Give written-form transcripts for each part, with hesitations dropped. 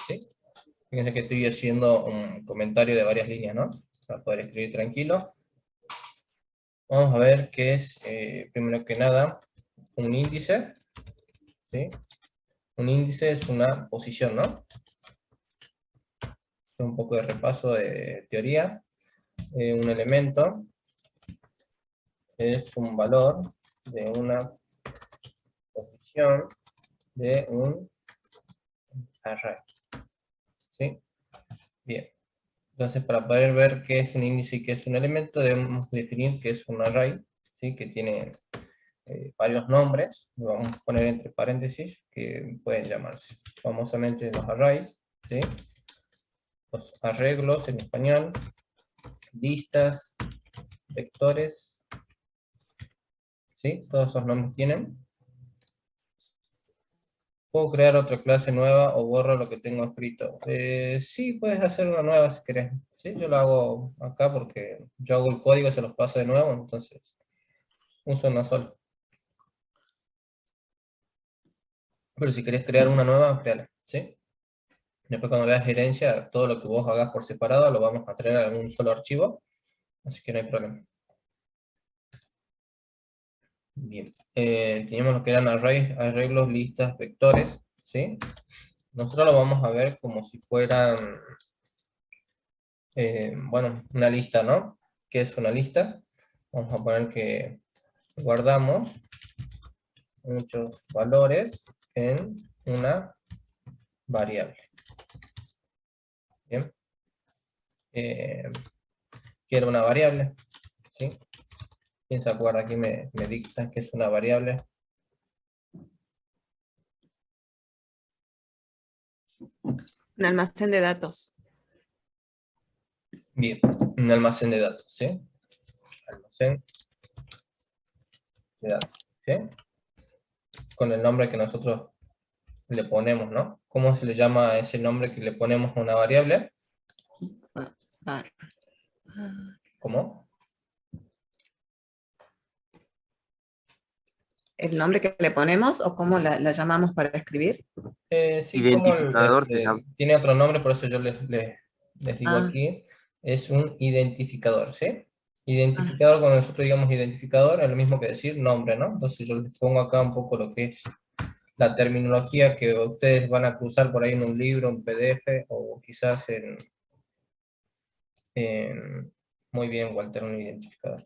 ¿sí? Fíjense que estoy haciendo un comentario de varias líneas, ¿no? Para poder escribir tranquilo. Vamos a ver qué es, primero que nada, un índice, ¿sí? Un índice es una posición, ¿no? Un poco de repaso de teoría. Un elemento es un valor de una posición de un array, ¿sí? Bien. Entonces, para poder ver qué es un índice y qué es un elemento, debemos definir qué es un array, ¿sí? Que tiene varios nombres, lo vamos a poner entre paréntesis, que pueden llamarse famosamente los arrays, ¿sí? Los arreglos en español, listas, vectores, ¿sí? Todos esos nombres tienen. ¿Puedo crear otra clase nueva o borro lo que tengo escrito? Sí, puedes hacer una nueva si querés. ¿Sí? Yo lo hago acá porque yo hago el código y se los paso de nuevo, entonces uso una sola. Pero si querés crear una nueva, créala, ¿sí? Después cuando veas gerencia, todo lo que vos hagas por separado lo vamos a traer en un solo archivo, así que no hay problema. Bien, teníamos lo que eran arreglos, listas, vectores, ¿sí? Nosotros lo vamos a ver como si fueran, bueno, una lista, ¿no? ¿Qué es una lista? Vamos a poner que guardamos muchos valores en una variable. Bien. Quiero una variable, ¿sí? ¿Quién se acuerda? Aquí me dicta que es una variable. Un almacén de datos. Bien, un almacén de datos, ¿sí? Almacén de datos, ¿sí? Con el nombre que nosotros le ponemos, ¿no? ¿Cómo se le llama a ese nombre que le ponemos a una variable? ¿Cómo? ¿El nombre que le ponemos o cómo la llamamos para escribir? Sí, como Identificador se llama. tiene otro nombre, por eso yo les digo Ah. aquí, es un identificador, ¿sí? Identificador, cuando nosotros digamos identificador, es lo mismo que decir nombre, ¿no? Entonces yo les pongo acá un poco lo que es la terminología que ustedes van a cruzar por ahí en un libro, un PDF, o quizás muy bien, Walter, un identificador.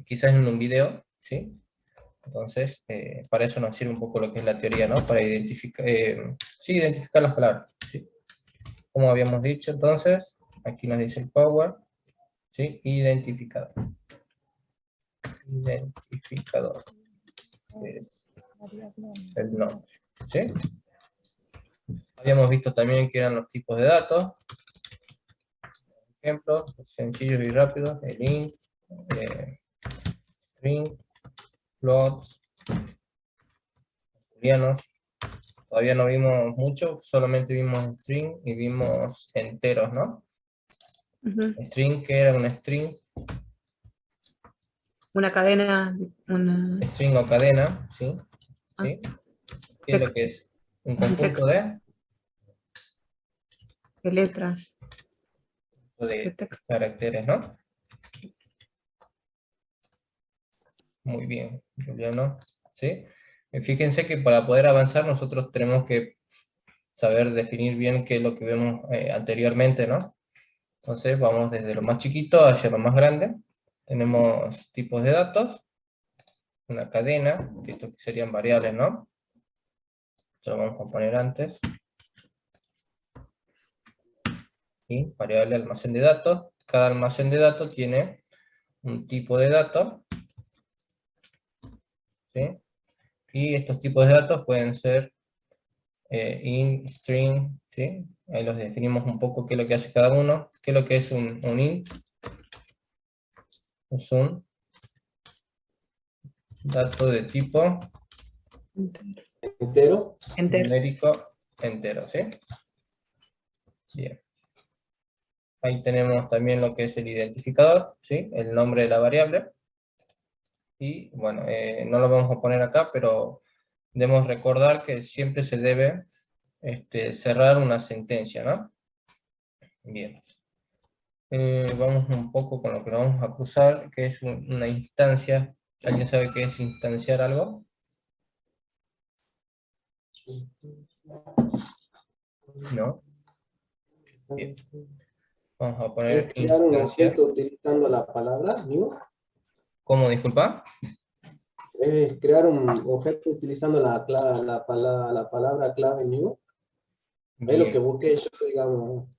Quizás en un video, ¿sí? Entonces, para eso nos sirve un poco lo que es la teoría, ¿no? Para identificar, sí, identificar las palabras, ¿sí? Como habíamos dicho, entonces, aquí nos dice el power, ¿sí? Identificador. Identificador. Es el nombre, ¿sí? Habíamos visto también que eran los tipos de datos. Ejemplos sencillos y rápidos, el int, string, floats, booleanos. Todavía no vimos mucho, solamente vimos string y vimos enteros, ¿no? String, ¿qué era un string? Una cadena, una... String o cadena, ¿sí? ¿Sí? ¿Qué es lo que es? Un conjunto de letras. de caracteres, ¿no? Muy bien, Juliano, ¿sí? Fíjense que para poder avanzar nosotros tenemos que saber definir bien qué es lo que vemos anteriormente, ¿no? Entonces vamos desde lo más chiquito hacia lo más grande. Tenemos tipos de datos, una cadena, que esto serían variables, ¿no? Esto lo vamos a poner antes. Y variable almacén de datos. Cada almacén de datos tiene un tipo de dato, ¿sí? Y estos tipos de datos pueden ser int, string, ¿sí? Ahí los definimos un poco qué es lo que hace cada uno. ¿Qué es lo que es un int? Es un dato de tipo Entero. numérico entero, ¿sí? Bien. Ahí tenemos también lo que es el identificador, ¿sí? El nombre de la variable. Y bueno, no lo vamos a poner acá, pero debemos recordar que siempre se debe cerrar una sentencia, ¿no? Bien. Vamos un poco con lo que vamos a cruzar, que es una instancia. ¿Alguien sabe qué es instanciar algo? ¿No? Bien. Vamos a poner Es crear un instanciar. objeto utilizando la palabra new. ¿Cómo, disculpa? Es crear un objeto utilizando la palabra clave new. Es lo que Bien. busqué yo, digamos.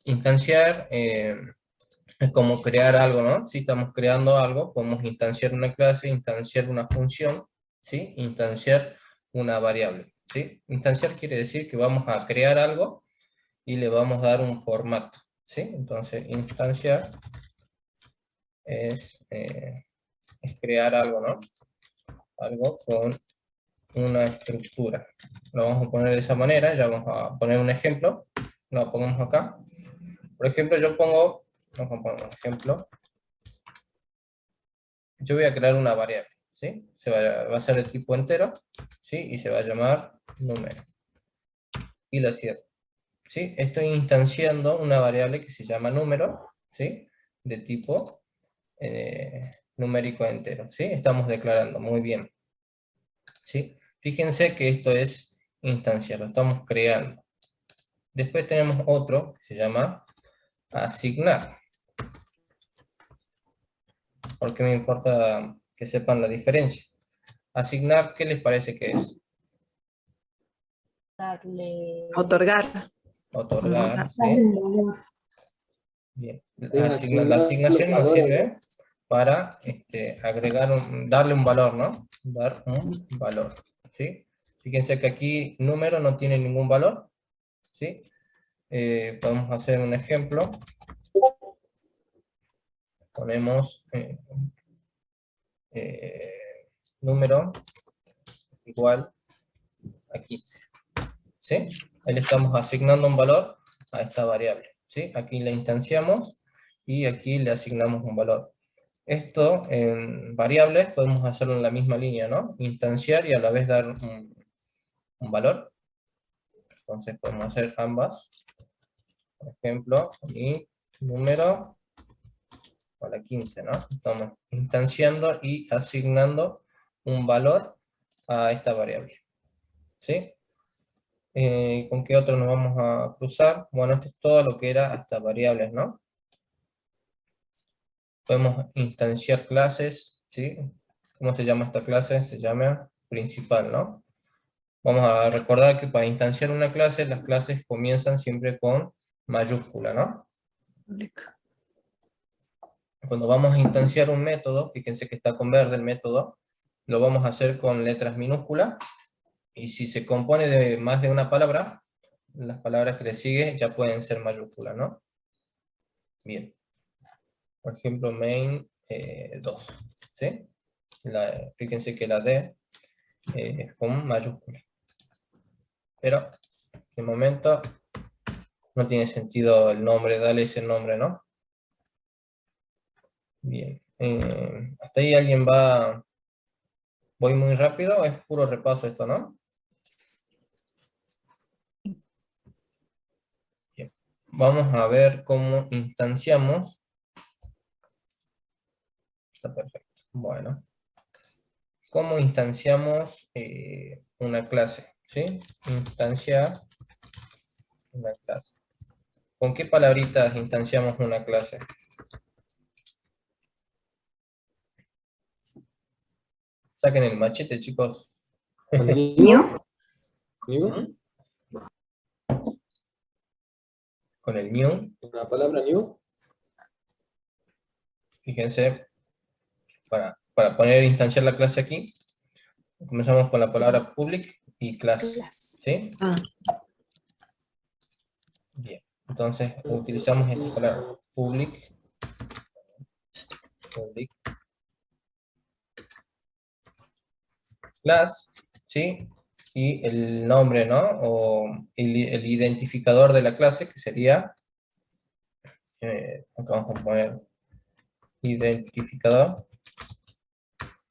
Instanciar es como crear algo, ¿no? Si estamos creando algo, podemos instanciar una clase, instanciar una función, ¿sí? Instanciar una variable, ¿sí? Instanciar quiere decir que vamos a crear algo y le vamos a dar un formato, ¿sí? Entonces, instanciar es crear algo, ¿no? Algo con una estructura. Lo vamos a poner de esa manera, ya vamos a poner un ejemplo, lo ponemos acá. Por ejemplo, vamos a poner un ejemplo. Yo voy a crear una variable, ¿sí? Va a ser de tipo entero, ¿sí? Y se va a llamar número. Y la cierro, ¿sí? Estoy instanciando una variable que se llama número, ¿sí? De tipo numérico entero, ¿sí? Estamos declarando, muy bien, ¿sí? Fíjense que esto es instanciar, lo estamos creando. Después tenemos otro que se llama asignar. Porque me importa que sepan la diferencia. Asignar, ¿qué les parece que es? Darle. Otorgar. Otorgar, Darle ¿sí? un valor. Bien. Es La asignar asignación nos valores. sirve para darle un valor, ¿no? Dar un valor, ¿sí? Fíjense que aquí número no tiene ningún valor, ¿sí? Podemos hacer un ejemplo. Ponemos número igual a 15, ¿sí? Ahí le estamos asignando un valor a esta variable, ¿sí? Aquí la instanciamos y aquí le asignamos un valor. Esto en variables podemos hacerlo en la misma línea, ¿no? Instanciar y a la vez dar un valor. Entonces podemos hacer ambas. Por ejemplo, mi número a la 15, ¿no? Estamos instanciando y asignando un valor a esta variable, ¿sí? ¿Con qué otro nos vamos a cruzar? Bueno, esto es todo lo que era hasta variables, ¿no? Podemos instanciar clases, ¿sí? ¿Cómo se llama esta clase? Se llama principal, ¿no? Vamos a recordar que para instanciar una clase, las clases comienzan siempre con mayúscula, ¿no? Cuando vamos a instanciar un método, fíjense que está con verde el método, lo vamos a hacer con letras minúsculas, y si se compone de más de una palabra, las palabras que le siguen ya pueden ser mayúsculas, ¿no? Bien. Por ejemplo, main 2, ¿sí? Fíjense que la D es con mayúscula. Pero, de momento, no tiene sentido el nombre, dale ese nombre, ¿no? Bien. ¿Hasta ahí alguien va? ¿Voy muy rápido? Es puro repaso esto, ¿no? Bien. Vamos a ver cómo instanciamos. Está perfecto. Bueno. ¿Cómo instanciamos una clase? ¿Sí? Instanciar una clase. ¿Con qué palabritas instanciamos una clase? Saquen el machete, chicos. Con el new. New. Con el new. La palabra new. Fíjense, para poner instanciar la clase aquí, comenzamos con la palabra public y class. ¿Sí? Bien. Entonces utilizamos esta palabra public, class, ¿sí? Y el nombre, ¿no? O el identificador de la clase, que sería, acá vamos a poner identificador.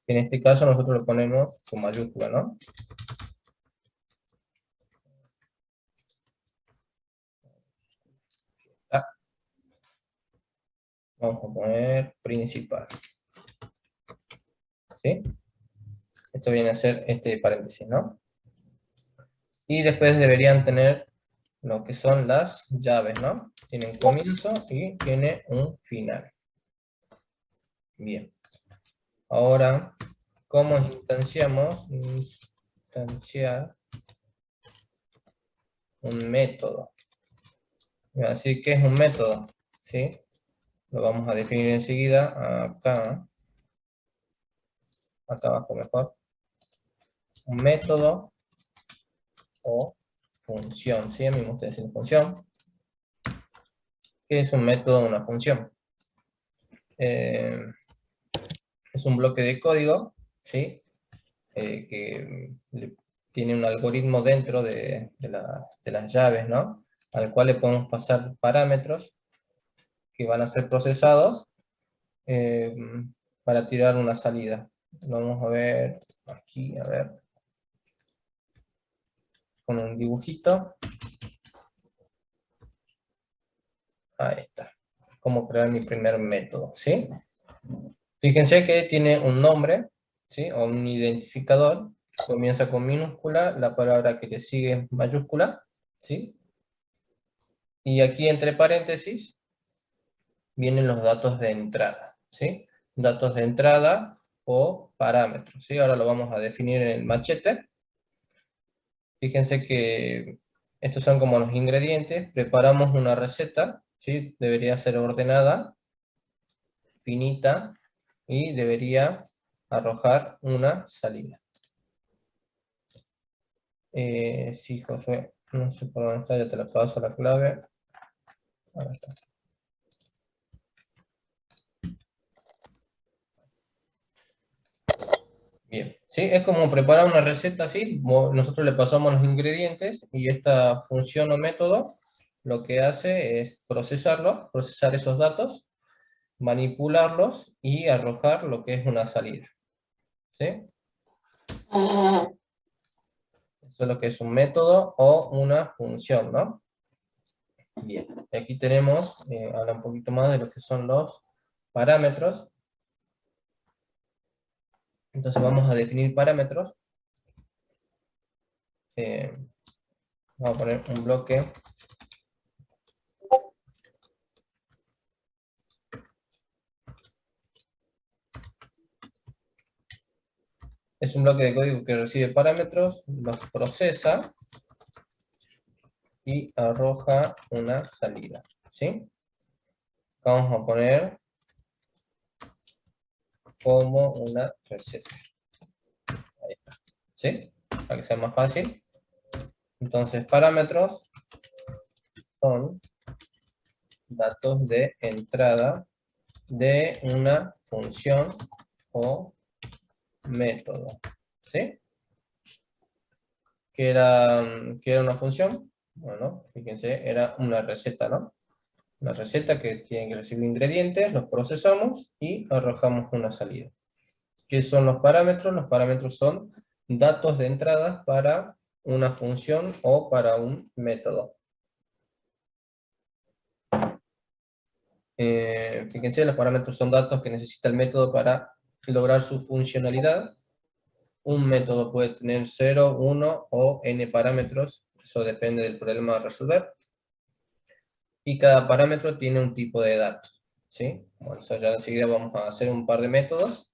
En este caso nosotros lo ponemos con mayúscula, ¿no? Vamos a poner principal. ¿Sí? Esto viene a ser este paréntesis, ¿no? Y después deberían tener lo que son las llaves, ¿no? Tienen comienzo y tiene un final. Bien. Ahora, ¿cómo instanciamos? Instanciar un método. Así que es un método, ¿sí? Lo vamos a definir enseguida, acá abajo mejor. Un método o función, ¿sí? A mí me gusta decir función. ¿Qué es un método o una función? Es un bloque de código, ¿sí? Que tiene un algoritmo dentro de las llaves, ¿no? Al cual le podemos pasar parámetros que van a ser procesados para tirar una salida. Vamos a ver aquí, a ver, con un dibujito. Ahí está. Cómo crear mi primer método, ¿sí? Fíjense que tiene un nombre, ¿sí? O un identificador. Comienza con minúscula, la palabra que le sigue es mayúscula, ¿sí? Y aquí entre paréntesis vienen los datos de entrada, ¿sí? Datos de entrada o parámetros, ¿sí? Ahora lo vamos a definir en el machete. Fíjense que estos son como los ingredientes. Preparamos una receta, ¿sí? Debería ser ordenada, finita, y debería arrojar una salida. Sí, Josué, no sé por dónde está, ya te la paso la clave. Ahora está. Bien, ¿sí? Es como preparar una receta así, nosotros le pasamos los ingredientes y esta función o método lo que hace es procesar esos datos, manipularlos y arrojar lo que es una salida. ¿Sí? Eso es lo que es un método o una función, ¿no? Bien, y aquí tenemos, habla un poquito más de lo que son los parámetros. Entonces vamos a definir parámetros. Vamos a poner un bloque. Es un bloque de código que recibe parámetros, los procesa y arroja una salida. ¿Sí? Vamos a poner como una receta. Ahí está. ¿Sí? Para que sea más fácil. Entonces, parámetros son datos de entrada de una función o método. ¿Sí? ¿Qué era una función? Bueno, fíjense, era una receta, ¿no? Una receta que tiene que recibir ingredientes, los procesamos y arrojamos una salida. ¿Qué son los parámetros? Los parámetros son datos de entrada para una función o para un método. Fíjense, los parámetros son datos que necesita el método para lograr su funcionalidad. Un método puede tener 0, 1 o n parámetros, eso depende del problema a resolver. Y cada parámetro tiene un tipo de datos, ¿sí? Bueno, ya enseguida vamos a hacer un par de métodos.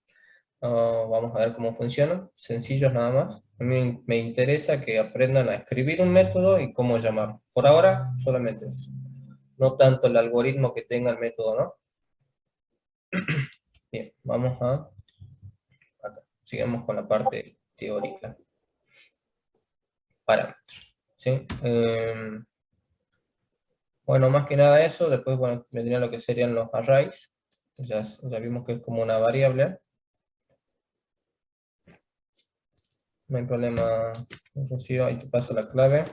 Vamos a ver cómo funcionan, sencillos nada más. A mí me interesa que aprendan a escribir un método y cómo llamarlo. Por ahora, solamente eso. No tanto el algoritmo que tenga el método, ¿no? Bien, vamos a... Acá. Sigamos con la parte teórica. Parámetros, ¿sí? Bueno, más que nada eso. Después, bueno, vendría lo que serían los arrays. Ya vimos que es como una variable. No hay problema, Rocío, ahí te paso la clave.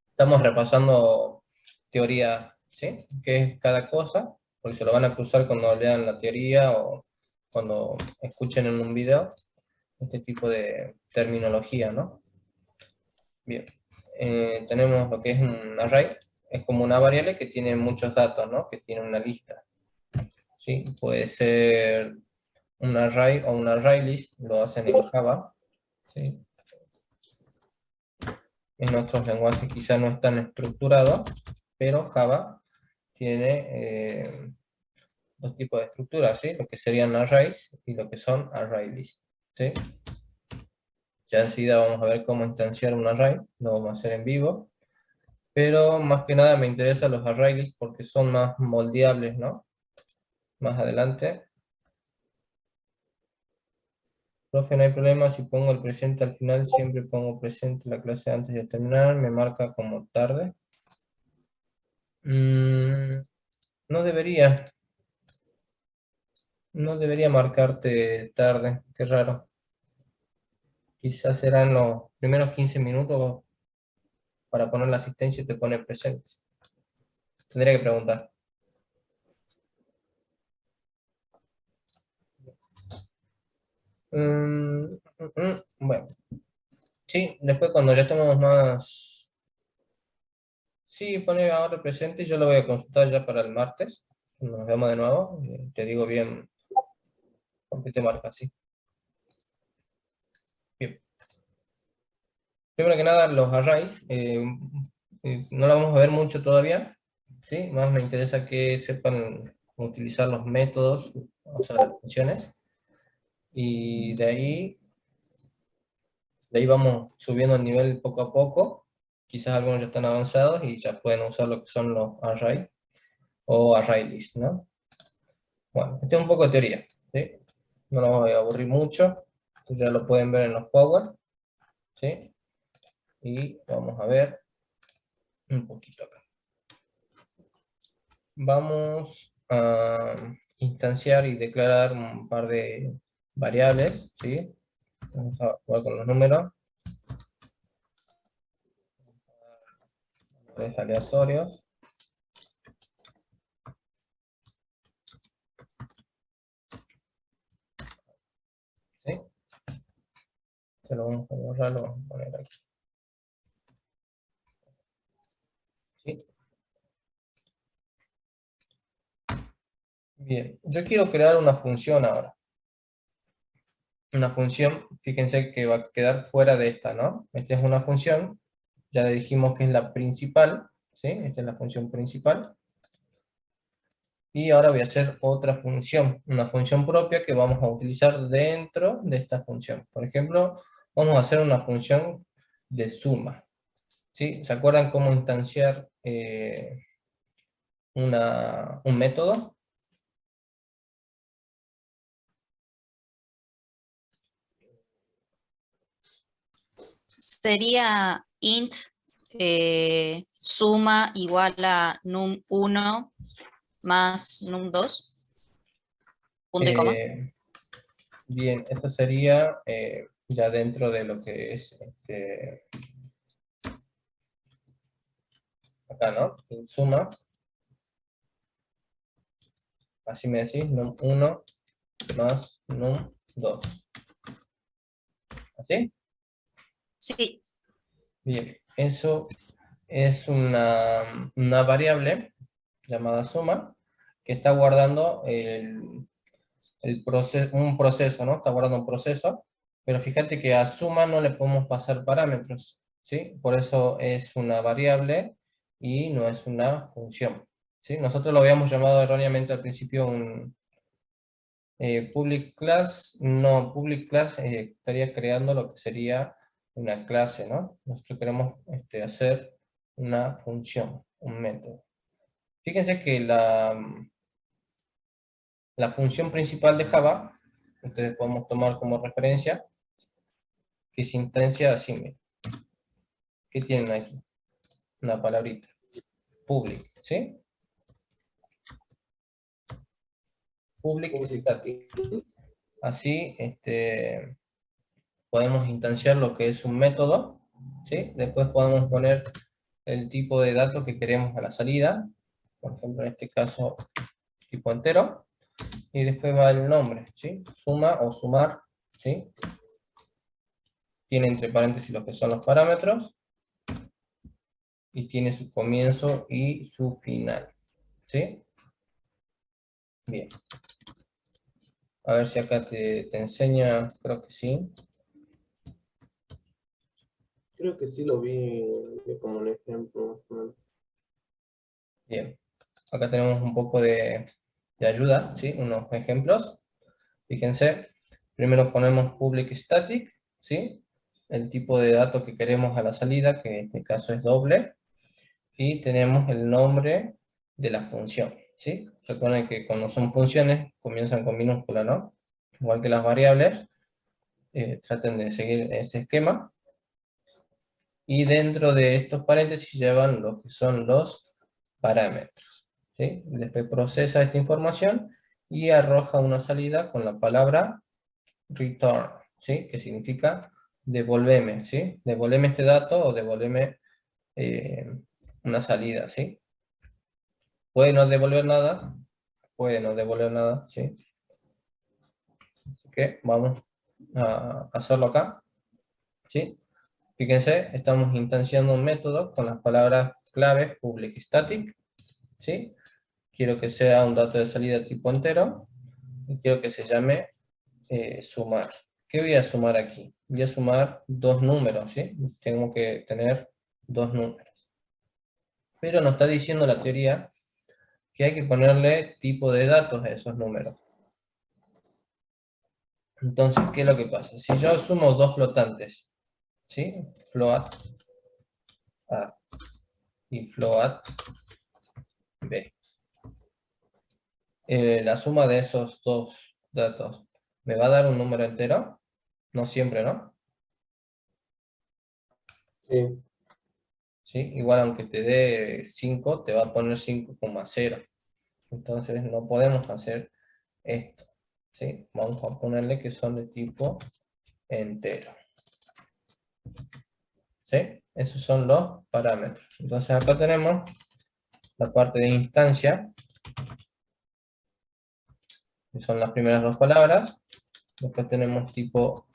Estamos repasando teoría, ¿sí? ¿Qué es cada cosa? Porque se lo van a cruzar cuando lean la teoría o cuando escuchen en un video este tipo de terminología, ¿no? Bien, tenemos lo que es un array. es como una variable que tiene muchos datos, ¿no? Que tiene una lista. ¿Sí? Puede ser un array o un array list, lo hacen en Java. ¿Sí? En otros lenguajes quizá no es tan estructurado, pero Java tiene dos tipos de estructuras, ¿sí? Lo que serían arrays y lo que son array list. ¿Sí? Ya enseguida vamos a ver cómo instanciar un array, lo vamos a hacer en vivo. Pero más que nada me interesan los array list porque son más moldeables, ¿no? Más adelante. Profe, no hay problema si pongo el presente al final, siempre pongo presente la clase antes de terminar, me marca como tarde. No debería. No debería marcarte tarde, qué raro. Quizás serán los primeros 15 minutos para poner la asistencia y te pone presente. Tendría que preguntar. Bueno, sí, después cuando ya estemos más... Sí, pone ahora presente y yo lo voy a consultar ya para el martes. Nos vemos de nuevo y te digo bien por qué te marca así. Bien. Primero que nada, los arrays, no lo vamos a ver mucho todavía, ¿sí? Más me interesa que sepan utilizar los métodos, o sea, las funciones, y de ahí vamos subiendo el nivel poco a poco, quizás algunos ya están avanzados y ya pueden usar lo que son los arrays o array list, ¿no? Bueno, esto es un poco de teoría, ¿sí? No nos voy a aburrir mucho, esto ya lo pueden ver en los Power, ¿sí? Y vamos a ver un poquito acá. Vamos a instanciar y declarar un par de variables, ¿sí? Vamos a jugar con los números. Valores aleatorios. ¿Sí? Se lo vamos a borrar, lo vamos a poner aquí. ¿Sí? Bien, yo quiero crear una función ahora. Una función, fíjense que va a quedar fuera de esta, ¿no? Esta es una función, ya le dijimos que es la principal, ¿sí? Esta es la función principal. Y ahora voy a hacer otra función, una función propia que vamos a utilizar dentro de esta función. Por ejemplo, vamos a hacer una función de suma. ¿Sí? ¿Se acuerdan cómo instanciar un método? Sería int suma igual a num1 más num2, punto y coma. Bien, esto sería ya dentro de lo que es acá, ¿no? En suma, así me decís, num1 más num2. ¿Así? Sí, Bien, eso es una variable llamada suma que está guardando un proceso, ¿no? Está guardando un proceso, pero fíjate que a suma no le podemos pasar parámetros, ¿sí? Por eso es una variable y no es una función, ¿sí? Nosotros lo habíamos llamado erróneamente al principio un public class. No, public class estaría creando lo que sería una clase, ¿no? Nosotros queremos hacer una función, un método. Fíjense que la función principal de Java, ustedes podemos tomar como referencia, que se instancia así, miren. ¿Qué tienen aquí? Una palabrita, public, ¿sí? Public static. Así, podemos instanciar lo que es un método, ¿sí? Después podemos poner el tipo de datos que queremos a la salida, por ejemplo, en este caso, tipo entero, y después va el nombre, ¿sí? Suma o sumar, ¿sí? Tiene entre paréntesis lo que son los parámetros, y tiene su comienzo y su final. ¿Sí? Bien. A ver si acá te enseña, creo que sí. Creo que sí lo vi como un ejemplo. Más o menos. Bien. Acá tenemos un poco de ayuda, ¿sí? Unos ejemplos. Fíjense, primero ponemos public static, ¿sí? El tipo de dato que queremos a la salida, que en este caso es doble. Y tenemos el nombre de la función, ¿sí? Recuerden que cuando son funciones comienzan con minúscula, ¿no? Igual que las variables, traten de seguir ese esquema. Y dentro de estos paréntesis llevan lo que son los parámetros, ¿sí? Después procesa esta información y arroja una salida con la palabra return, ¿sí? Que significa devolveme, ¿sí? Devolveme este dato o devolveme una salida, ¿sí? Puede no devolver nada, puede no devolver nada, ¿sí? Así que vamos a hacerlo acá, ¿sí? Fíjense, estamos instanciando un método con las palabras claves public static, ¿sí? Quiero que sea un dato de salida tipo entero y quiero que se llame sumar. ¿Qué voy a sumar aquí? Voy a sumar dos números, ¿sí? Tengo que tener dos números. Pero nos está diciendo la teoría que hay que ponerle tipo de datos a esos números. Entonces, ¿qué es lo que pasa? Si yo sumo dos flotantes, ¿sí? Float A y float B. La suma de esos dos datos, ¿me va a dar un número entero? No siempre, ¿no? Sí, ¿Sí? Igual aunque te dé 5, te va a poner 5,0. Entonces no podemos hacer esto, ¿sí? Vamos a ponerle que son de tipo entero. ¿Sí? Esos son los parámetros. Entonces acá tenemos la parte de instancia, que son las primeras dos palabras. Después tenemos tipo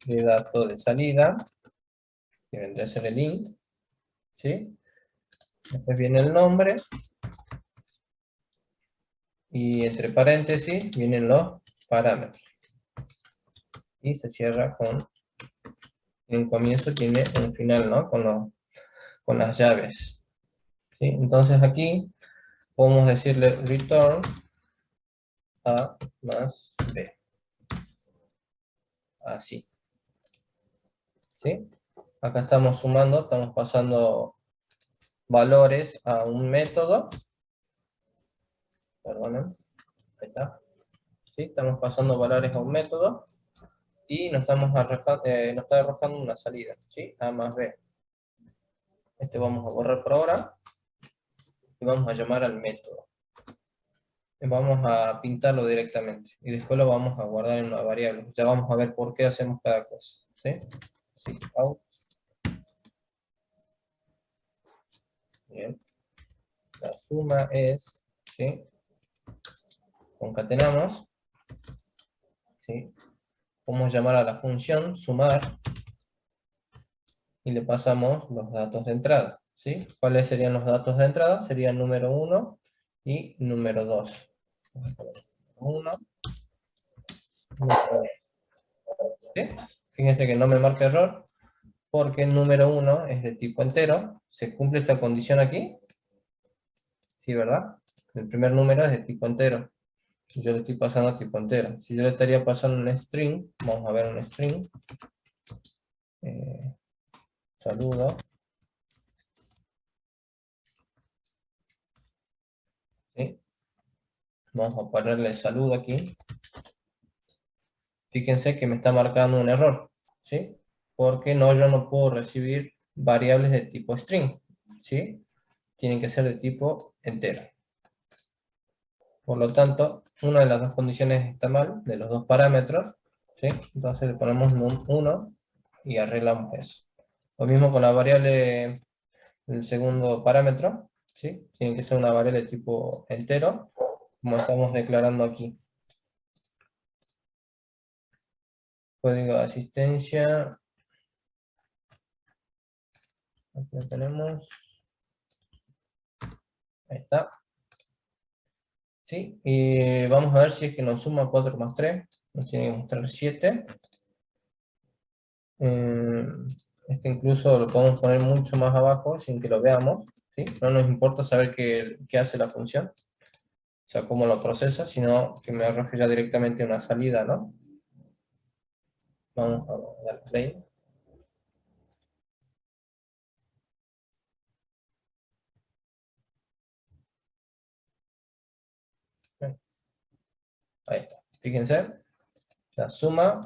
de dato de salida, que vendría a ser el int, ¿sí? Después viene el nombre, y entre paréntesis vienen los parámetros. Y se cierra con, en un comienzo tiene un final, ¿no? Con las llaves. ¿Sí? Entonces aquí podemos decirle return A más B. Así. ¿Sí? Acá estamos sumando, estamos pasando valores a un método. Perdonen. Ahí está. ¿Sí? Estamos pasando valores a un método y nos está arrojando una salida, ¿sí? A más B. Este vamos a borrar por ahora y vamos a llamar al método. Vamos a pintarlo directamente y después lo vamos a guardar en una variable. Ya vamos a ver por qué hacemos cada cosa, ¿sí? Sí, out. Bien. La suma es, ¿sí? Concatenamos, ¿sí? Vamos a llamar a la función sumar y le pasamos los datos de entrada, ¿sí? ¿Cuáles serían los datos de entrada? Serían número 1 y número 2. 1, ¿sí? Fíjense que no me marca error, porque el número 1 es de tipo entero. ¿Se cumple esta condición aquí? Sí, ¿verdad? El primer número es de tipo entero. Yo le estoy pasando a tipo entero. Si yo le estaría pasando un string, vamos a ver un string. Saludo. ¿Sí? Vamos a ponerle saludo aquí. Fíjense que me está marcando un error, ¿sí? Porque yo no puedo recibir variables de tipo string, ¿sí? Tienen que ser de tipo entero. Por lo tanto, una de las dos condiciones está mal, de los dos parámetros, ¿sí? Entonces le ponemos num1 y arreglamos eso. Lo mismo con la variable del segundo parámetro, ¿sí? Tiene que ser una variable de tipo entero, como estamos declarando aquí. Código de asistencia. Aquí lo tenemos. Ahí está. ¿Sí? Y vamos a ver si es que nos suma 4 más 3. Nos tiene que mostrar 7. Este incluso lo podemos poner mucho más abajo sin que lo veamos, ¿sí? No nos importa saber qué hace la función, o sea, cómo lo procesa, sino que me arroje ya directamente una salida, ¿no? Vamos a dar play. Ahí está. Fíjense, la suma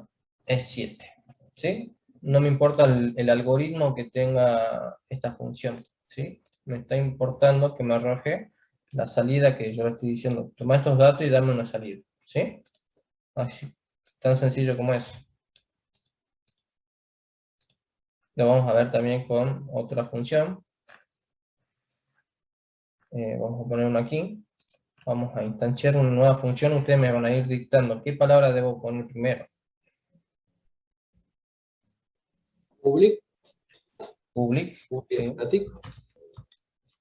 es 7, ¿sí? No me importa el algoritmo que tenga esta función, ¿sí? Me está importando que me arroje la salida que yo le estoy diciendo. Toma estos datos y dame una salida, ¿sí? Así, tan sencillo como eso. Lo vamos a ver también con otra función. Vamos a poner una aquí. Vamos a instanciar una nueva función. Ustedes me van a ir dictando qué palabra debo poner primero. Public, Public, ¿sí? static,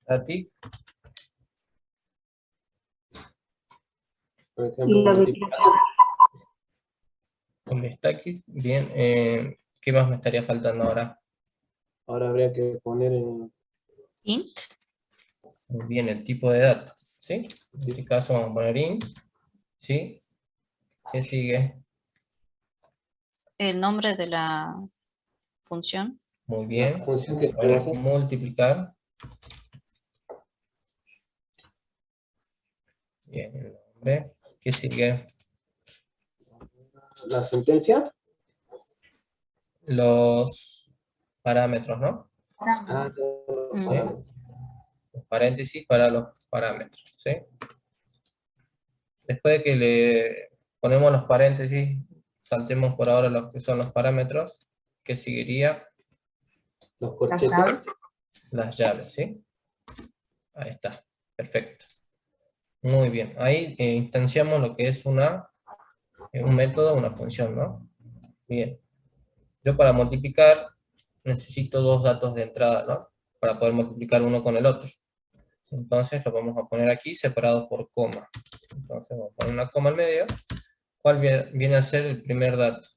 Static, por ejemplo, multiplicar. con static. Bien. ¿Qué más me estaría faltando ahora? Ahora habría que poner en Int, Muy bien, el tipo de dato, ¿sí? En este caso vamos a poner int, ¿sí? ¿Qué sigue? el nombre de la función. Muy la bien. función que Voy a hacer. multiplicar. Bien, el nombre. ¿Qué sigue? La sentencia. Los parámetros, ¿no? Ah, Mm. ¿Sí? Los paréntesis para los parámetros, ¿sí? Después de que le ponemos los paréntesis, saltemos por ahora los que son los parámetros, ¿qué seguiría? los corchetes. Las llaves, ¿sí? Ahí está, perfecto. Muy bien, ahí instanciamos lo que es un método, una función, ¿no? Bien. Yo para multiplicar necesito dos datos de entrada, ¿no? Para poder multiplicar uno con el otro. Entonces lo vamos a poner aquí separados por coma. Entonces vamos a poner una coma al medio. ¿Cuál viene a ser el primer dato?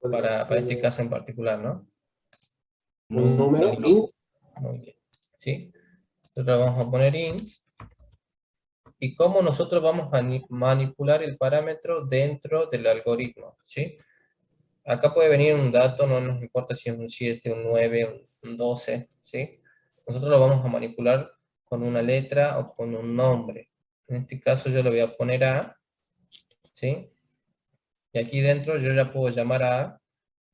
Para este caso en particular, ¿no? Un número, Bien. int. Muy bien. ¿Sí? Nosotros vamos a poner int. ¿Y cómo nosotros vamos a manipular el parámetro dentro del algoritmo? ¿Sí? Acá puede venir un dato, no nos importa si es un 7, un 9, un 12, ¿sí? Nosotros lo vamos a manipular con una letra o con un nombre. En este caso yo le voy a poner A, ¿sí? Y aquí dentro yo ya puedo llamar a A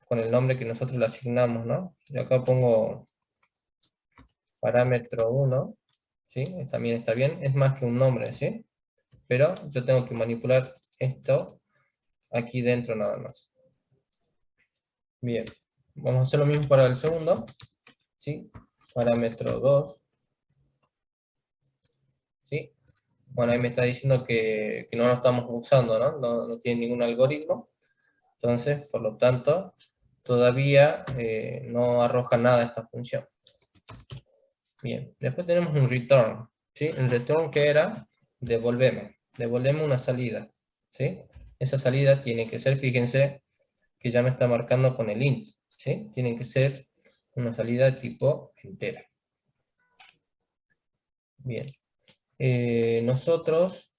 con el nombre que nosotros le asignamos, ¿no? Yo acá pongo parámetro 1, ¿sí? También está bien, es más que un nombre, ¿sí? Pero yo tengo que manipular esto aquí dentro nada más. Bien, vamos a hacer lo mismo para el segundo, ¿sí? Parámetro 2, ¿sí? Bueno, ahí me está diciendo que no lo estamos usando, ¿no? No tiene ningún algoritmo, entonces, por lo tanto, todavía no arroja nada esta función. Bien, después tenemos un return, ¿sí? El return que era, devolveme una salida, ¿sí? Esa salida tiene que ser, fíjense, que ya me está marcando con el int, ¿sí? Tiene que ser una salida de tipo entera. Bien. Nosotros,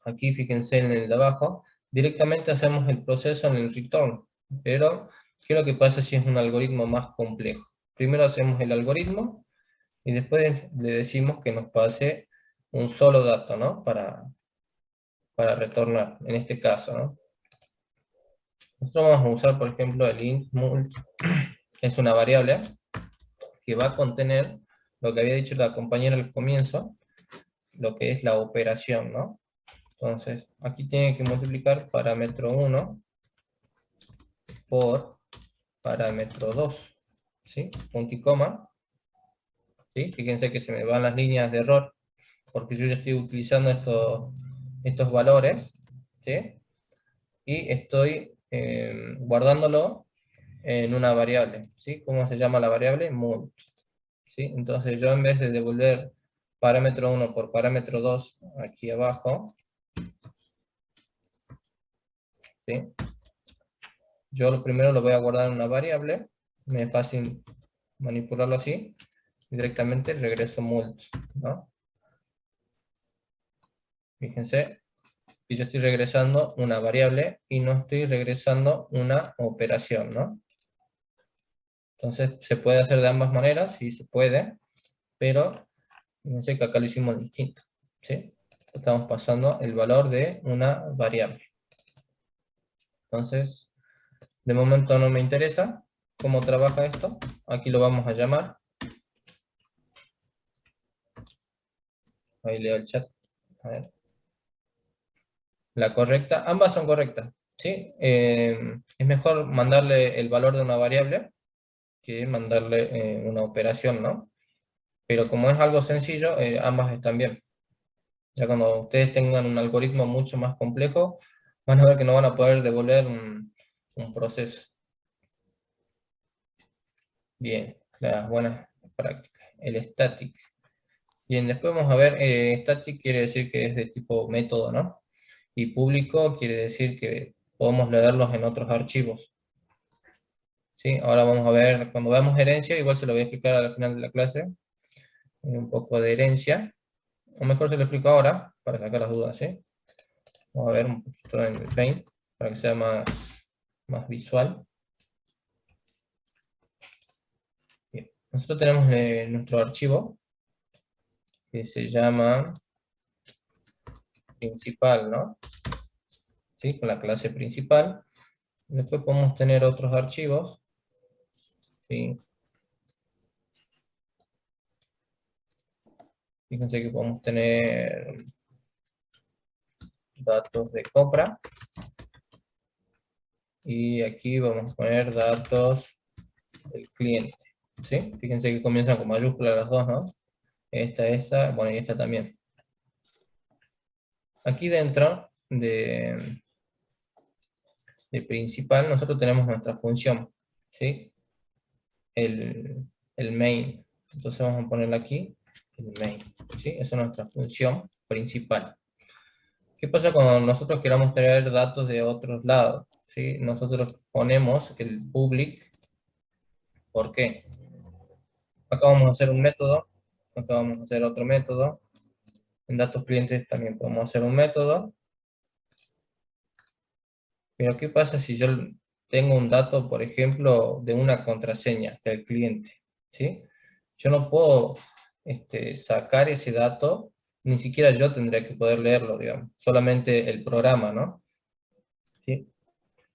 aquí fíjense en el de abajo, directamente hacemos el proceso en el return, pero ¿qué es lo que pasa si es un algoritmo más complejo? Primero hacemos el algoritmo, y después le decimos que nos pase un solo dato, ¿no? Para retornar, en este caso, ¿no? Nosotros vamos a usar, por ejemplo, el int mult, es una variable que va a contener lo que había dicho la compañera al comienzo, lo que es la operación, ¿no? Entonces, aquí tiene que multiplicar parámetro 1 por parámetro 2, ¿sí? Punto y coma, ¿sí? Fíjense que se me van las líneas de error, porque yo ya estoy utilizando estos valores, ¿sí? Y estoy guardándolo en una variable, ¿sí? ¿Cómo se llama la variable? Mult, ¿sí? Entonces yo en vez de devolver parámetro 1 por parámetro 2 aquí abajo, ¿sí? Yo lo primero lo voy a guardar en una variable, me es fácil manipularlo así, y directamente regreso mult, ¿no? Fíjense, y yo estoy regresando una variable y no estoy regresando una operación, ¿no? Entonces se puede hacer de ambas maneras, sí se puede, pero fíjense que acá lo hicimos distinto, ¿sí? Estamos pasando el valor de una variable. Entonces, de momento no me interesa cómo trabaja esto. Aquí lo vamos a llamar. Ahí leo el chat. A ver. La correcta, ambas son correctas, ¿sí? Es mejor mandarle el valor de una variable que mandarle una operación, ¿no? Pero como es algo sencillo, ambas están bien. Ya cuando ustedes tengan un algoritmo mucho más complejo, van a ver que no van a poder devolver un proceso. Bien, las buenas prácticas. El static. Bien, después vamos a ver, static quiere decir que es de tipo método, ¿no? Y público quiere decir que podemos leerlos en otros archivos. ¿Sí? Ahora vamos a ver, cuando veamos herencia, igual se lo voy a explicar al final de la clase, un poco de herencia. O mejor se lo explico ahora, para sacar las dudas, ¿sí? Vamos a ver un poquito en el Paint, para que sea más visual. Bien. Nosotros tenemos nuestro archivo, que se llama principal, ¿no? ¿Sí? Con la clase principal. Después podemos tener otros archivos, ¿sí? Fíjense que podemos tener datos de compra. Y aquí vamos a poner datos del cliente, ¿sí? Fíjense que comienzan con mayúsculas las dos, ¿no? Esta, bueno, y esta también. Aquí dentro de principal, nosotros tenemos nuestra función, ¿sí? El main. Entonces vamos a ponerle aquí el main, ¿sí? Esa es nuestra función principal. ¿Qué pasa cuando nosotros queramos traer datos de otros lados? ¿Sí? Nosotros ponemos el public. ¿Por qué? Acá vamos a hacer un método, acá vamos a hacer otro método. En datos clientes también podemos hacer un método. Pero ¿qué pasa si yo tengo un dato, por ejemplo, de una contraseña del cliente? ¿Sí? Yo no puedo sacar ese dato, ni siquiera yo tendría que poder leerlo, digamos, solamente el programa, ¿no? ¿Sí?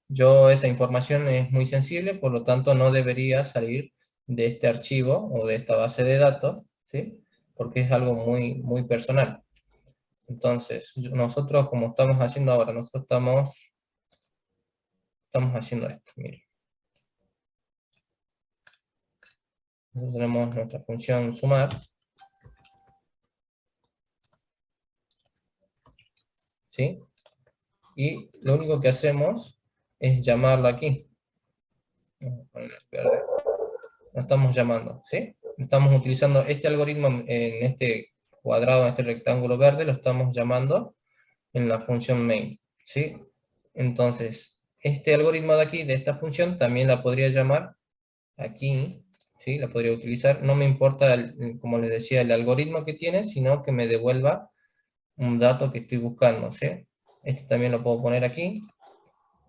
Esa información es muy sensible, por lo tanto no debería salir de este archivo o de esta base de datos, ¿sí? Porque es algo muy personal. Entonces, nosotros como estamos haciendo ahora, nosotros estamos haciendo esto, miren. Nosotros tenemos nuestra función sumar, ¿sí? Y lo único que hacemos es llamarlo aquí. Vamos a poner verde. Lo estamos llamando, ¿sí? Estamos utilizando este algoritmo en este cuadrado, en este rectángulo verde, lo estamos llamando en la función main, ¿sí? Entonces, este algoritmo de aquí, de esta función, también la podría llamar aquí, ¿sí? La podría utilizar, no me importa, como les decía, el algoritmo que tiene, sino que me devuelva un dato que estoy buscando, ¿sí? Este también lo puedo poner aquí,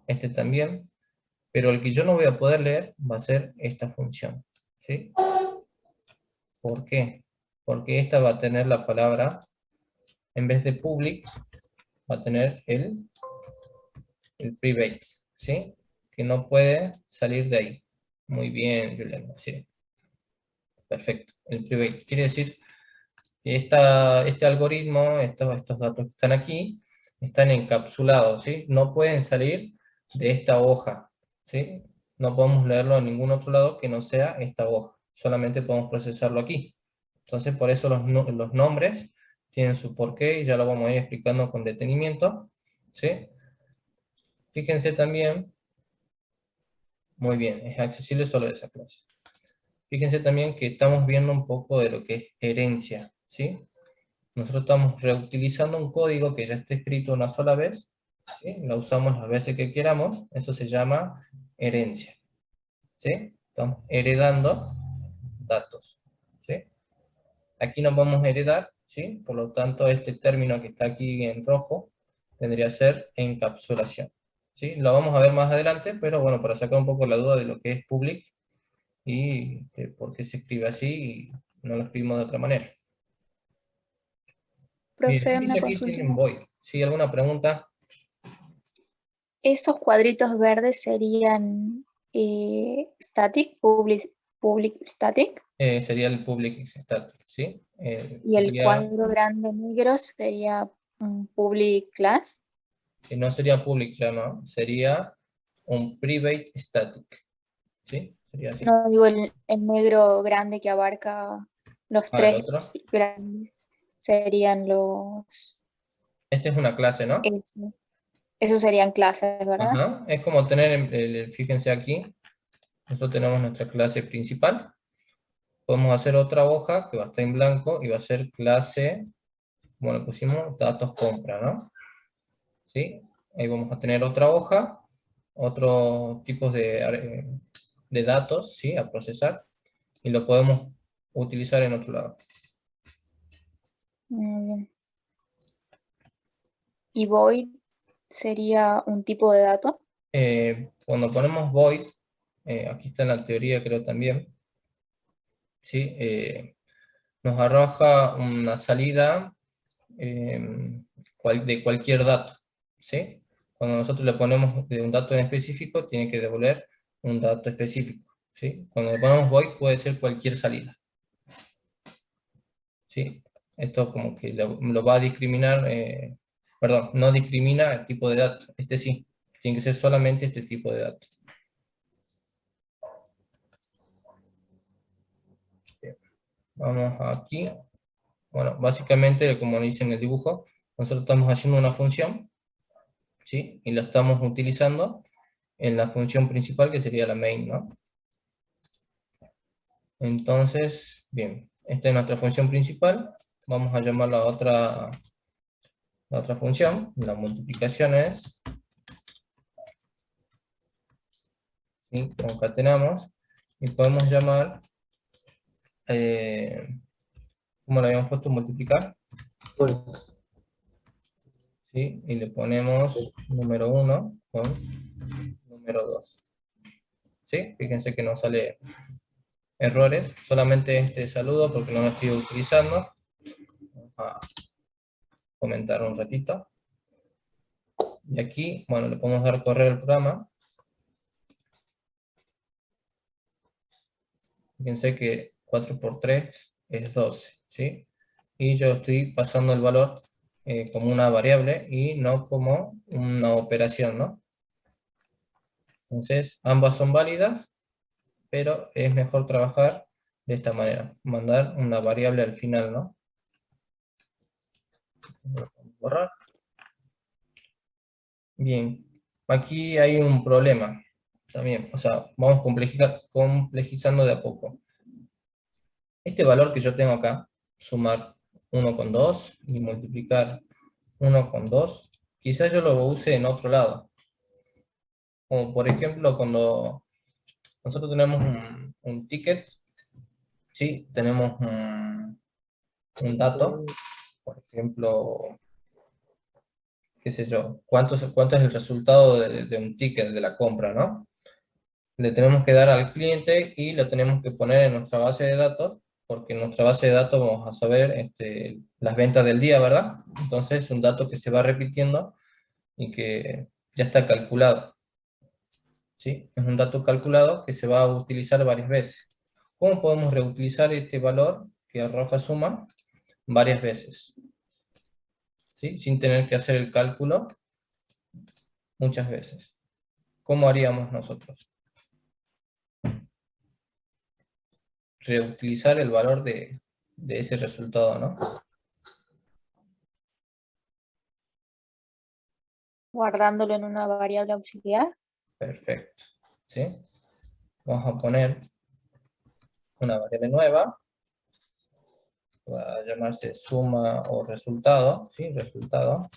este también, pero el que yo no voy a poder leer va a ser esta función, ¿sí? ¿Por qué? Porque esta va a tener la palabra, en vez de public, va a tener el private, ¿sí? Que no puede salir de ahí. Muy bien, Juliana, sí. Perfecto. El private quiere decir que este algoritmo, estos datos que están aquí, están encapsulados, ¿sí? No pueden salir de esta hoja, ¿sí? No podemos leerlo en ningún otro lado que no sea esta hoja. Solamente podemos procesarlo aquí. Entonces, por eso los nombres tienen su porqué y ya lo vamos a ir explicando con detenimiento, ¿sí? Fíjense también Muy bien, es accesible solo de esa clase. Fíjense también que estamos viendo un poco de lo que es herencia, ¿sí? Nosotros estamos reutilizando un código que ya está escrito una sola vez, ¿sí? Lo usamos las veces que queramos, eso se llama herencia, ¿sí? Estamos heredando datos, ¿sí? Aquí nos vamos a heredar, ¿sí? Por lo tanto, este término que está aquí en rojo tendría que ser encapsulación, ¿sí? Lo vamos a ver más adelante, pero bueno, para sacar un poco la duda de lo que es public y por qué se escribe así y no lo escribimos de otra manera. Bien, Profe, dice una aquí consulta. tienen void. ¿Sí? ¿Alguna pregunta? ¿Esos cuadritos verdes serían static, public static? Sería el public static, ¿sí? Y el cuadro grande negro sería un public class. No sería public ya, ¿no? Sería un private static, ¿sí? Sería así. No digo el negro grande que abarca los Ah, el tres otro. grandes. Serían los... Esta es una clase, ¿no? eso. Esos serían clases, ¿verdad? Ajá. Es como tener, fíjense aquí, nosotros tenemos nuestra clase principal. Podemos hacer otra hoja que va a estar en blanco y va a ser clase, como le pusimos, datos compra, ¿no? ¿Sí? Ahí vamos a tener otra hoja, otros tipos de datos, ¿sí? A procesar, y lo podemos utilizar en otro lado. Bien. Y void sería un tipo de dato. Cuando ponemos void, aquí está en la teoría creo también, ¿sí? Nos arroja una salida de cualquier dato, ¿sí? Cuando nosotros le ponemos de un dato en específico, tiene que devolver un dato específico, ¿sí? Cuando le ponemos void puede ser cualquier salida, ¿sí? Esto como que lo va a discriminar, perdón, no discrimina el tipo de dato, este sí, tiene que ser solamente este tipo de dato. Bien. Vamos aquí, bueno, básicamente como dice en el dibujo, nosotros estamos haciendo una función, ¿sí? Y lo estamos utilizando en la función principal que sería la main, ¿no? Entonces, bien, esta es nuestra función principal, vamos a llamar la otra función, la multiplicación es, ¿sí? Concatenamos, y podemos llamar, ¿cómo le habíamos puesto? Multiplicar, Pues, ¿sí? Y le ponemos número 1 con número 2, ¿sí? Fíjense que no sale errores, solamente este saludo porque no lo estoy utilizando. Vamos a comentar un ratito. Y aquí, bueno, le podemos dar correr el programa. Fíjense que 4 por 3 es 12, ¿sí? Y yo estoy pasando el valor como una variable y no como una operación, ¿no? Entonces, ambas son válidas, pero es mejor trabajar de esta manera, mandar una variable al final, ¿no? Borrar. Bien, aquí hay un problema también, o sea, vamos complejizando de a poco. Este valor que yo tengo acá, sumar 1 con 2 y multiplicar 1 con 2, quizás yo lo use en otro lado. Como por ejemplo, cuando nosotros tenemos un ticket, ¿sí? Tenemos un dato, por ejemplo, qué sé yo, cuánto es el resultado de un ticket de la compra, ¿no? Le tenemos que dar al cliente y lo tenemos que poner en nuestra base de datos, porque en nuestra base de datos vamos a saber las ventas del día, ¿verdad? Entonces es un dato que se va repitiendo y que ya está calculado, ¿sí? Es un dato calculado que se va a utilizar varias veces. ¿Cómo podemos reutilizar este valor que arroja suma varias veces? ¿Sí? Sin tener que hacer el cálculo muchas veces. ¿Cómo haríamos nosotros? Reutilizar el valor de ese resultado, ¿no? Guardándolo en una variable auxiliar. Perfecto. ¿Sí? vamos a poner una variable nueva, va a llamarse suma o resultado, ¿sí? Resultado.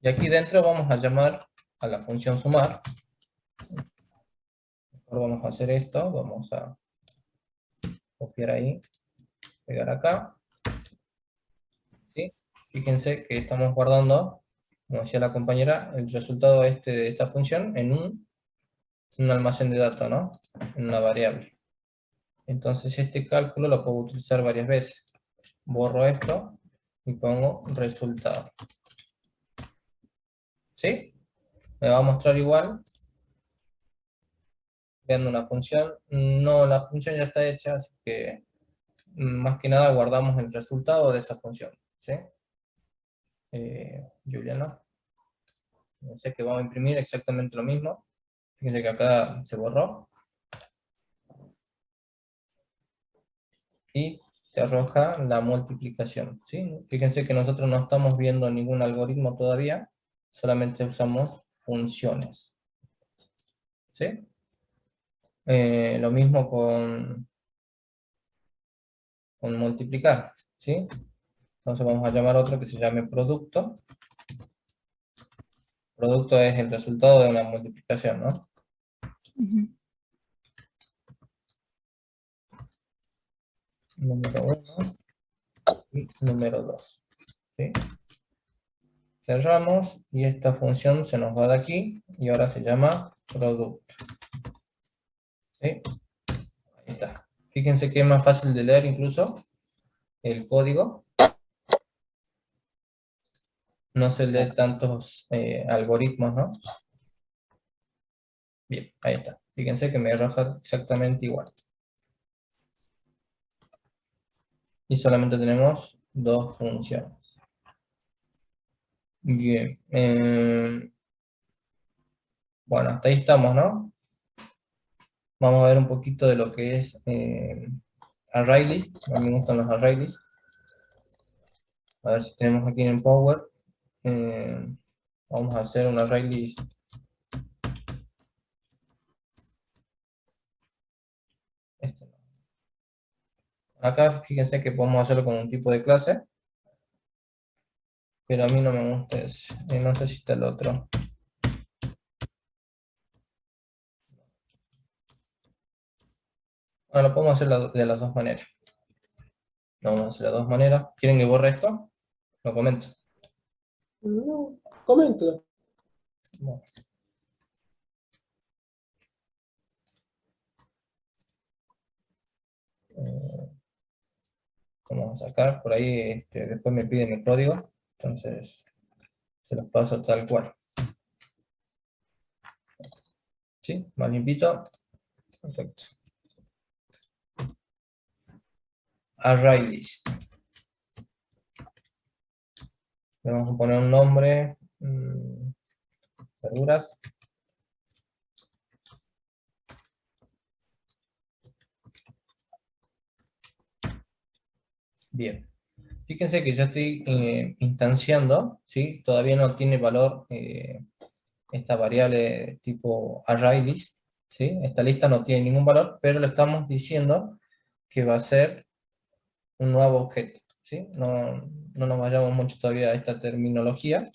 Y aquí dentro vamos a llamar a la función sumar. Mejor vamos a hacer esto, vamos a copiar ahí, pegar acá. ¿Sí? Fíjense que estamos guardando, como decía la compañera, el resultado de esta función en un almacén de datos, ¿no? En una variable. Entonces este cálculo lo puedo utilizar varias veces. Borro esto y pongo resultado. ¿Sí? Me va a mostrar igual. Viendo una función. No, la función ya está hecha, así que más que nada guardamos el resultado de esa función. ¿Sí? Juliana. Sé que vamos a imprimir exactamente lo mismo. Fíjense que acá se borró. Y te arroja la multiplicación, ¿sí? Fíjense que nosotros no estamos viendo ningún algoritmo todavía, solamente usamos funciones. ¿Sí? Lo mismo con multiplicar, ¿sí? Entonces vamos a llamar otro que se llame producto. Producto es el resultado de una multiplicación, ¿no? Número 1 y número 2. ¿Sí? Cerramos y esta función se nos va de aquí y ahora se llama producto. ¿Sí? Ahí está. Fíjense que es más fácil de leer incluso el código. No se lee tantos algoritmos, ¿no? Bien, ahí está. Fíjense que me arroja exactamente igual. Y solamente tenemos dos funciones. Bien. Bueno, hasta ahí estamos, ¿no? Vamos a ver un poquito de lo que es ArrayList. A mí me gustan los ArrayList. A ver si tenemos aquí en Power. Vamos a hacer un ArrayList. Acá fíjense que podemos hacerlo con un tipo de clase. Pero a mí no me gusta ese. No sé si está el otro. Bueno, lo podemos hacer de las dos maneras. Lo vamos a hacer de las dos maneras. ¿Quieren que borre esto? Lo comento. No, comenta. Bueno. Vamos a sacar, por ahí después me piden el código, entonces se los paso tal cual. ¿Sí? Más limpito. Perfecto. ArrayList. Le vamos a poner un nombre. Verduras. Bien. Fíjense que ya estoy instanciando, ¿sí? Todavía no tiene valor esta variable tipo ArrayList, ¿sí? Esta lista no tiene ningún valor, pero le estamos diciendo que va a ser un nuevo objeto, ¿sí? No nos vayamos mucho todavía a esta terminología.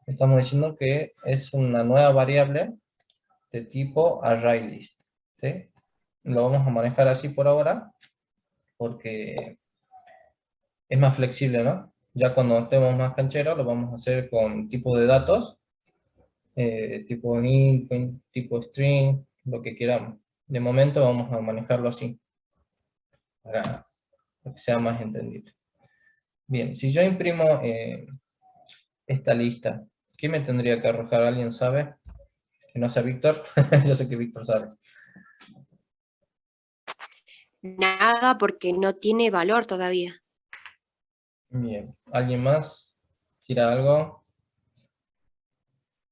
Estamos diciendo que es una nueva variable de tipo ArrayList, ¿sí? Lo vamos a manejar así por ahora, porque es más flexible, ¿no? Ya cuando estemos más cancheros lo vamos a hacer con tipo de datos, tipo int, tipo string, lo que queramos. De momento vamos a manejarlo así, para que sea más entendible. Bien, si yo imprimo esta lista, ¿qué me tendría que arrojar? ¿Alguien sabe? Que no sea Víctor. Yo sé que Víctor sabe. Nada, porque no tiene valor todavía. Bien, ¿alguien más? ¿Tira algo?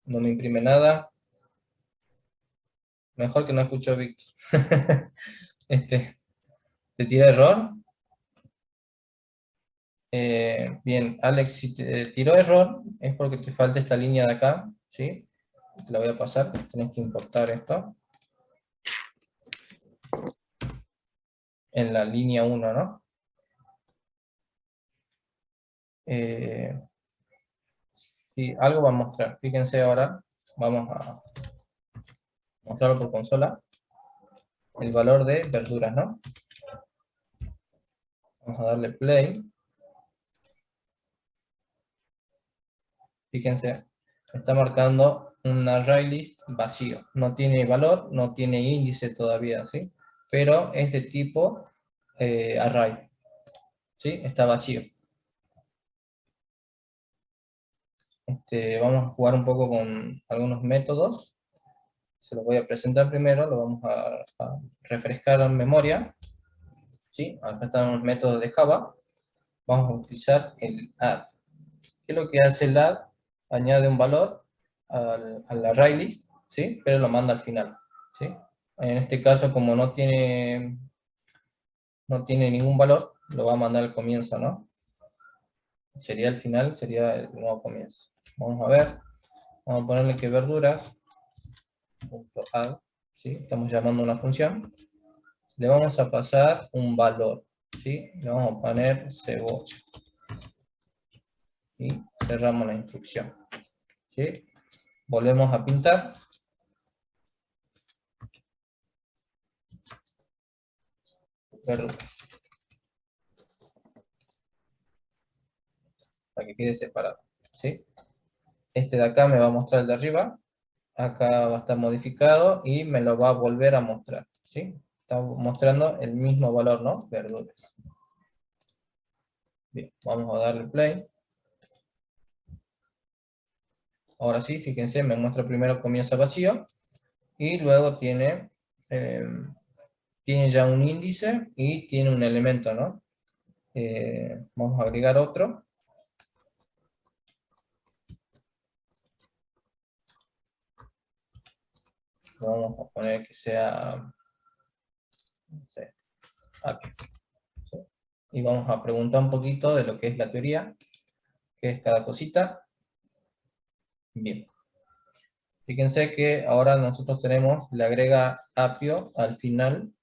No me imprime nada. Mejor que no escucho a Víctor. ¿Te tira error? Bien, Alex, si te tiró error, es porque te falta esta línea de acá, ¿sí? Te la voy a pasar, tenés que importar esto. en la línea 1, ¿no? Sí, algo va a mostrar. Fíjense ahora, vamos a mostrarlo por consola. El valor de verduras, ¿no? Vamos a darle play. Fíjense, está marcando un array list vacío. No tiene valor, no tiene índice todavía, ¿sí? Pero es de tipo array, ¿sí? Está vacío. Vamos a jugar un poco con algunos métodos. Se los voy a presentar primero, lo vamos a refrescar en memoria. ¿Sí? Acá están los métodos de Java. Vamos a utilizar el add. ¿Qué es lo que hace el add? Añade un valor al array list, ¿sí? Pero lo manda al final, ¿sí? En este caso, como no tiene ningún valor, lo va a mandar al comienzo, ¿no? Sería el final, sería el nuevo comienzo. Vamos a ver. Vamos a ponerle que verduras .add, ¿sí? Estamos llamando una función. Le vamos a pasar un valor, ¿sí? Le vamos a poner cebolla. Y cerramos la instrucción, ¿sí? Volvemos a pintar. Verduras. Para que quede separado, ¿sí? Este de acá me va a mostrar el de arriba. Acá va a estar modificado y me lo va a volver a mostrar, ¿sí? Está mostrando el mismo valor, ¿no? Verduras. Bien, vamos a darle play. Ahora sí, fíjense, me muestra primero comienza vacío y luego tiene ya un índice y tiene un elemento, ¿no? Vamos a agregar otro. Vamos a poner que sea, no sé, aquí, ¿sí? Y vamos a preguntar un poquito de lo que es la teoría, qué es cada cosita. Bien. Fíjense que ahora nosotros le agrega apio al final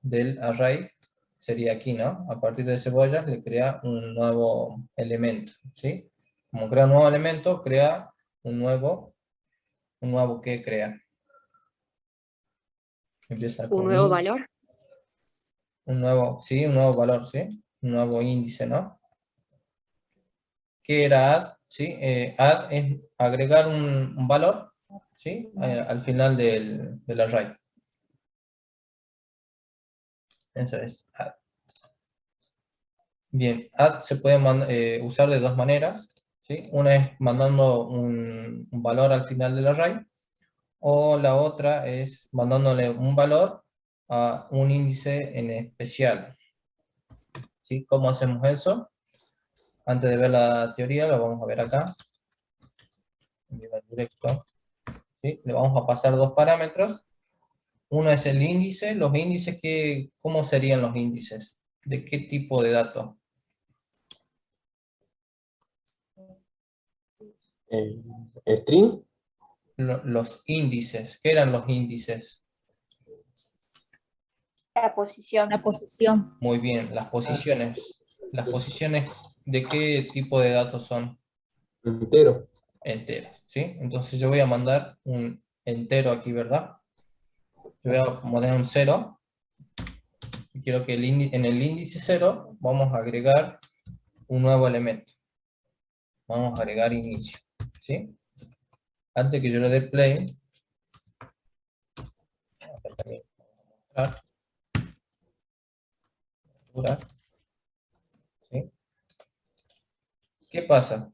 del array, sería aquí, ¿no? A partir de cebollas le crea un nuevo elemento, ¿sí? Como crea un nuevo elemento, crea un nuevo que crea. Empieza ¿Un con nuevo valor? un nuevo valor, ¿sí? Un nuevo índice, ¿no? ¿Qué era add? ¿Sí? Add es agregar un valor, ¿sí? Al final del array. Eso es add. Bien, add se puede usar de dos maneras, ¿sí? Una es mandando un valor al final del array, o la otra es mandándole un valor a un índice en especial, ¿sí? ¿Cómo hacemos eso? Antes de ver la teoría, lo vamos a ver acá. Directo, ¿sí? Le vamos a pasar dos parámetros. Uno es el índice. Los índices, ¿cómo serían los índices? ¿De qué tipo de datos? String. Los índices. ¿Qué eran los índices? La posición. La posición. Muy bien, las posiciones. ¿Las posiciones de qué tipo de datos son? Entero. Enteros, ¿sí? Entonces yo voy a mandar un entero aquí, ¿verdad? Yo voy a poner un 0. Y quiero que en el índice 0 vamos a agregar un nuevo elemento. Vamos a agregar inicio, ¿sí? Antes que yo le dé play, acá también vamos a mostrar, ¿sí? ¿Qué pasa?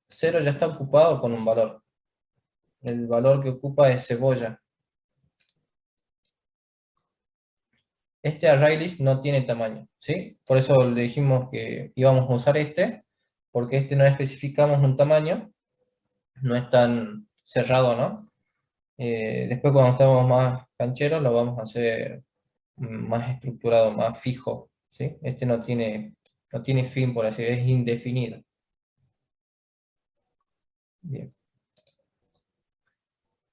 0 ya está ocupado con un valor. El valor que ocupa es cebolla. Este ArrayList no tiene tamaño, ¿sí? Por eso le dijimos que íbamos a usar porque no especificamos un tamaño, no es tan cerrado, ¿no? Después cuando estemos más cancheros lo vamos a hacer más estructurado, más fijo, ¿sí? No tiene fin, por así decirlo, es indefinido. Bien.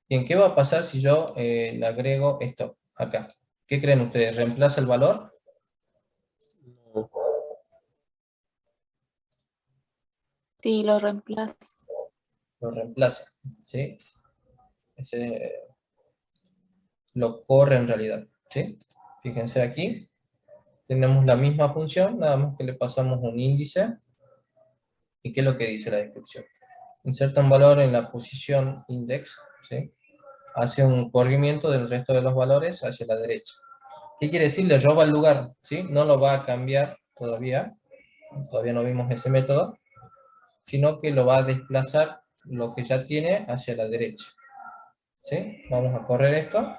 Bien, ¿qué va a pasar si yo le agrego esto acá? ¿Qué creen ustedes? ¿Reemplaza el valor? Sí, lo reemplazo. Lo reemplaza, ¿sí? Ese lo corre en realidad, ¿sí? Fíjense aquí, tenemos la misma función, nada más que le pasamos un índice. ¿Y qué es lo que dice la descripción? Inserta un valor en la posición index, ¿sí? Hace un corrimiento del resto de los valores hacia la derecha. ¿Qué quiere decir? Le roba el lugar, ¿sí? No lo va a cambiar todavía no vimos ese método, sino que lo va a desplazar lo que ya tiene hacia la derecha, ¿sí? Vamos a correr esto.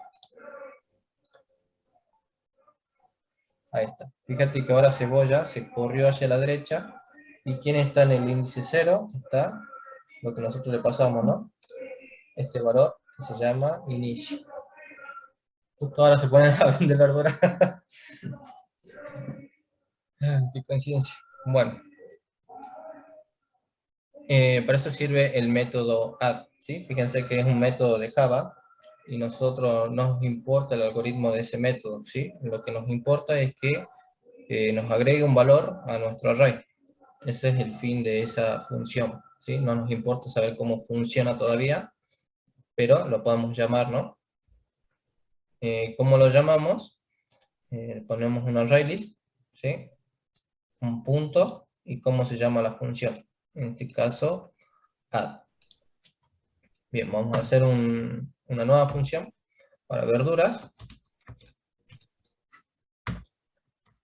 Ahí está. Fíjate que ahora cebolla se corrió hacia la derecha. ¿Y quién está en el índice 0? Está lo que nosotros le pasamos, ¿no? Este valor que se llama inicio. Justo ahora se ponen a vender verdura. Qué coincidencia. Bueno. Para eso sirve el método add, ¿sí? Fíjense que es un método de Java y nosotros no nos importa el algoritmo de ese método, ¿sí? Lo que nos importa es que nos agregue un valor a nuestro array. Ese es el fin de esa función, ¿sí? No nos importa saber cómo funciona todavía, pero lo podemos llamar, ¿no? ¿Cómo lo llamamos? Ponemos un ArrayList, ¿sí? Un punto, y cómo se llama la función. En este caso, add. Bien, vamos a hacer una nueva función para verduras.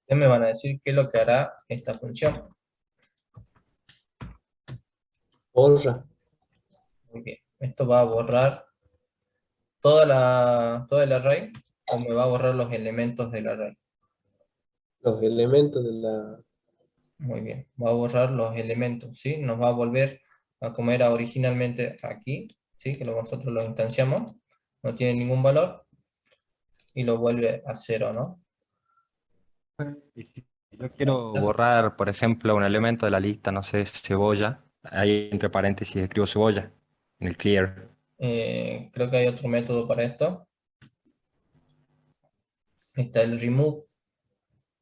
Ustedes me van a decir qué es lo que hará esta función. Borra. Muy bien, esto va a borrar todo el array, o me va a borrar los elementos del array. Los elementos de la... Muy bien, va a borrar los elementos, ¿sí? Nos va a volver a como era originalmente aquí, ¿sí? Que nosotros lo instanciamos, no tiene ningún valor, y lo vuelve a 0, ¿no? Y si yo quiero borrar, por ejemplo, un elemento de la lista, no sé, cebolla, ahí entre paréntesis escribo cebolla, en el clear. Creo que hay otro método para esto. Está el remove,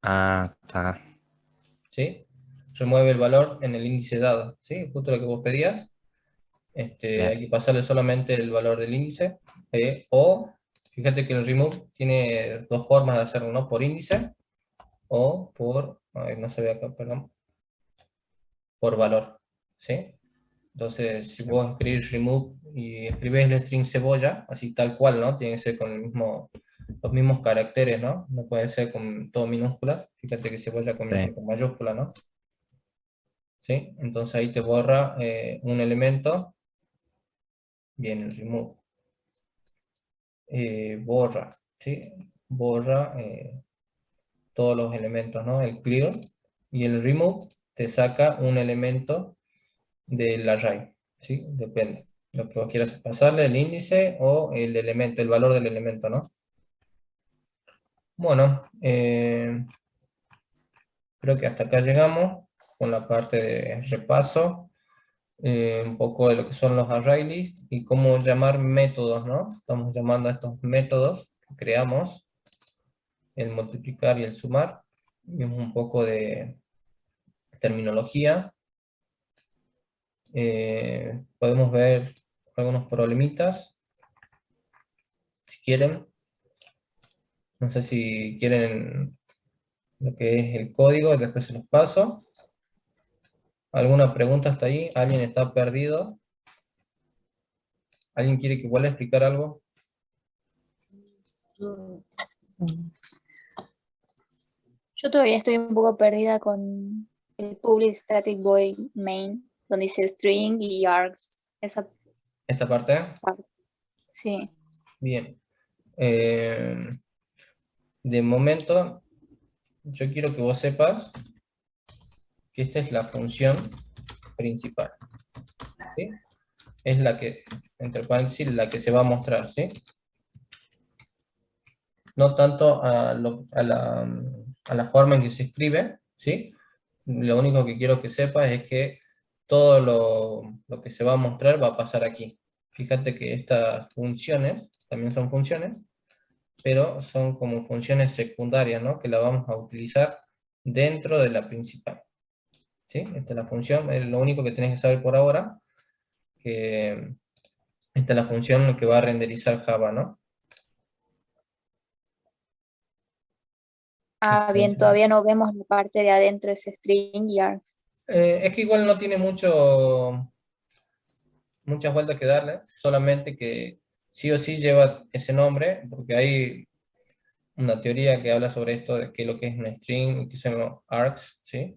Ah, está. ¿sí? Remueve el valor en el índice dado, ¿sí? Justo lo que vos pedías. Hay Bien. que pasarle solamente el valor del índice, o, fíjate que el remove tiene dos formas de hacerlo, ¿no? Por índice, o por, a ver, no se ve acá, perdón, por valor, ¿sí? Entonces, si vos escribís remove y escribís el string cebolla, así tal cual, ¿no? Tiene que ser con los mismos caracteres, ¿no? No puede ser con todo minúsculas. Fíjate que cebolla comienza Sí. con mayúscula, ¿no? ¿Sí? Entonces ahí te borra un elemento. Bien, el remove. Borra, ¿sí? Borra todos los elementos, ¿no? El clear y el remove te saca un elemento del array, ¿sí? Depende. Lo que vos quieras pasarle, el índice o el elemento, el valor del elemento, ¿no? Bueno, creo que hasta acá llegamos con la parte de repaso, un poco de lo que son los ArrayList y cómo llamar métodos, ¿no? Estamos llamando a estos métodos que creamos, el multiplicar y el sumar. Vimos un poco de terminología. Podemos ver algunos problemitas, si quieren. No sé si quieren lo que es el código, después se los paso. ¿Alguna pregunta hasta ahí? ¿Alguien está perdido? ¿Alguien quiere que vuelva a explicar algo? Yo todavía estoy un poco perdida con el public static void main, donde dice string y args. Esa ¿Esta parte? parte. Sí. Bien. De momento, yo quiero que vos sepas que esta es la función principal, ¿sí? Es la que, entre paréntesis, la que se va a mostrar, ¿sí? No tanto a la forma en que se escribe, ¿sí? Lo único que quiero que sepas es que todo lo que se va a mostrar va a pasar aquí. Fíjate que estas funciones, también son funciones, pero son como funciones secundarias, ¿no? Que la vamos a utilizar dentro de la principal. ¿sí? Esta es la función, es lo único que tenés que saber por ahora, que esta es la función que va a renderizar Java, ¿no? Ah, bien, Entonces, todavía no vemos la parte de adentro, ese string y args. es que igual no tiene muchas vueltas que darle, solamente que sí o sí lleva ese nombre, porque hay una teoría que habla sobre esto, de qué es lo que es un string y qué son los args, ¿sí?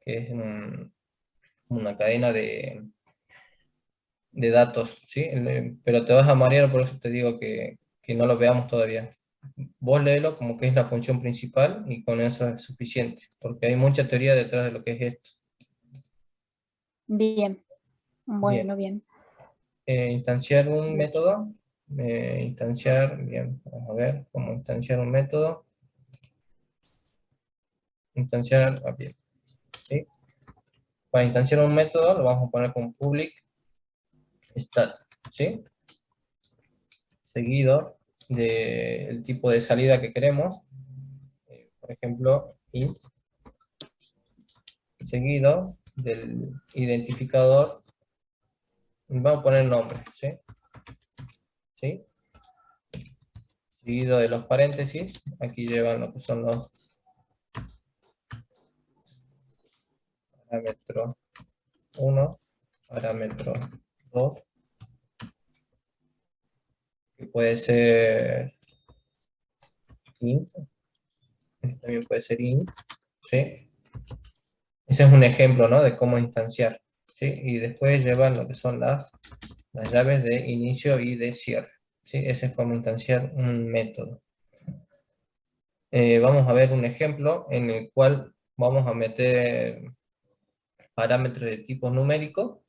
Que es una cadena de datos, ¿sí? Pero te vas a marear, por eso te digo que no lo veamos todavía. Vos léelo como que es la función principal y con eso es suficiente, porque hay mucha teoría detrás de lo que es esto. Bien, Bien. bueno, bien. Instanciar un Gracias. método. Bien, vamos a ver cómo instanciar un método. Bien, ¿sí? Para instanciar un método lo vamos a poner con public stat, ¿sí? Seguido del tipo de salida que queremos, por ejemplo, int, seguido del identificador, vamos a poner nombre, ¿sí? ¿Sí? Seguido de los paréntesis, aquí llevan lo que son los parámetros 1, parámetro 2, que puede ser int, también puede ser int, ¿sí? Ese es un ejemplo, ¿no? De cómo instanciar, ¿sí? Y después llevan lo que son las llaves de inicio y de cierre, ¿sí? Ese es como instanciar un método. Vamos a ver un ejemplo en el cual vamos a meter parámetros de tipo numérico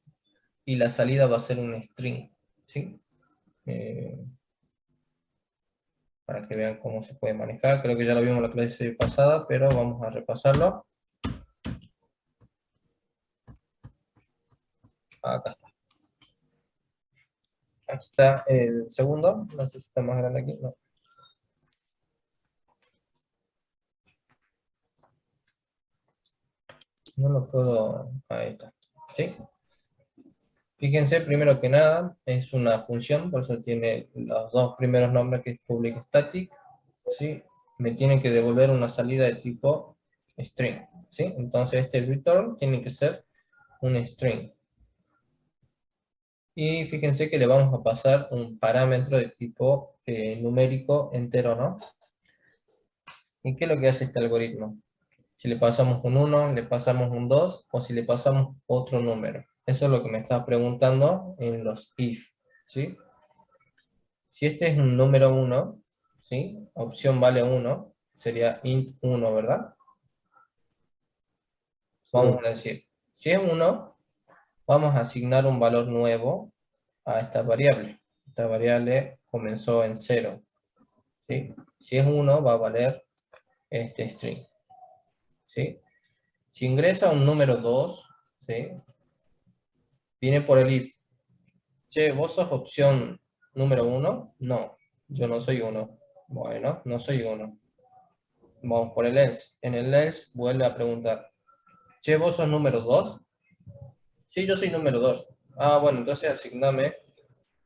y la salida va a ser un string, ¿sí? Para que vean cómo se puede manejar. Creo que ya lo vimos en la clase pasada, pero vamos a repasarlo. Acá está. Aquí está el segundo. No sé si está más grande aquí. No. No lo puedo. Ahí está. ¿Sí? Fíjense, primero que nada, es una función, por eso tiene los dos primeros nombres que es public static, ¿sí? Me tienen que devolver una salida de tipo string, ¿sí? Entonces este return tiene que ser un string. Y fíjense que le vamos a pasar un parámetro de tipo numérico entero, ¿no? ¿Y qué es lo que hace este algoritmo? Si le pasamos un 1, le pasamos un 2, o si le pasamos otro número. Eso es lo que me estaba preguntando en los if, ¿sí? Si este es un número 1, ¿sí? Opción vale 1, sería int 1, ¿verdad? Vamos a decir, si es 1, vamos a asignar un valor nuevo a esta variable. Esta variable comenzó en 0, ¿sí? Si es 1, va a valer este string, ¿sí? Si ingresa un número 2, ¿sí? Viene por el if. Che, ¿vos sos opción número 1? No, yo no soy 1. Bueno, no soy 1. Vamos por el else. En el else vuelve a preguntar, che, ¿vos sos número 2? Sí, yo soy número 2. Ah, bueno, entonces asigname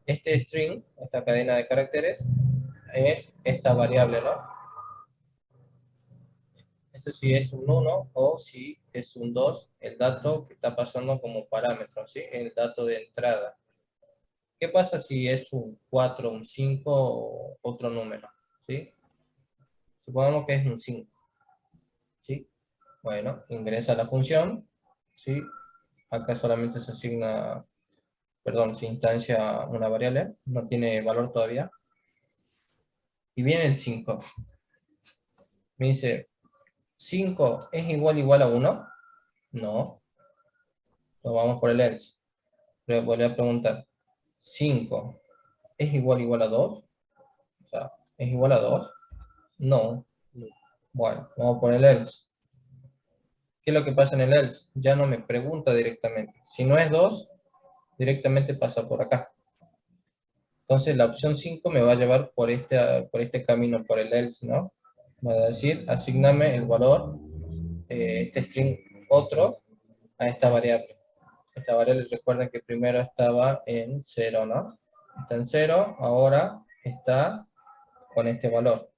este string, esta cadena de caracteres, esta variable, ¿no? Eso sí es un 1 o si es un 2, el dato que está pasando como parámetro, ¿sí? El dato de entrada. ¿Qué pasa si es un 4, un 5 o otro número? ¿Sí? Supongamos que es un 5. ¿Sí? Bueno, ingresa la función, ¿sí? Acá solamente se asigna, perdón, se instancia una variable, no tiene valor todavía. Y viene el 5. Me dice, ¿5 es igual a 1? No. Nos vamos por el else. Le voy a preguntar, ¿5 es igual a 2? O sea, ¿es igual a 2? No. Bueno, vamos por el else. ¿Qué es lo que pasa en el else? Ya no me pregunta directamente. Si no es 2, directamente pasa por acá. Entonces la opción 5 me va a llevar por este camino, por el else, ¿no? Va a decir, asigname el valor, este string otro, a esta variable. Esta variable, recuerden que primero estaba en 0, ¿no? Está en 0, ahora está con este valor.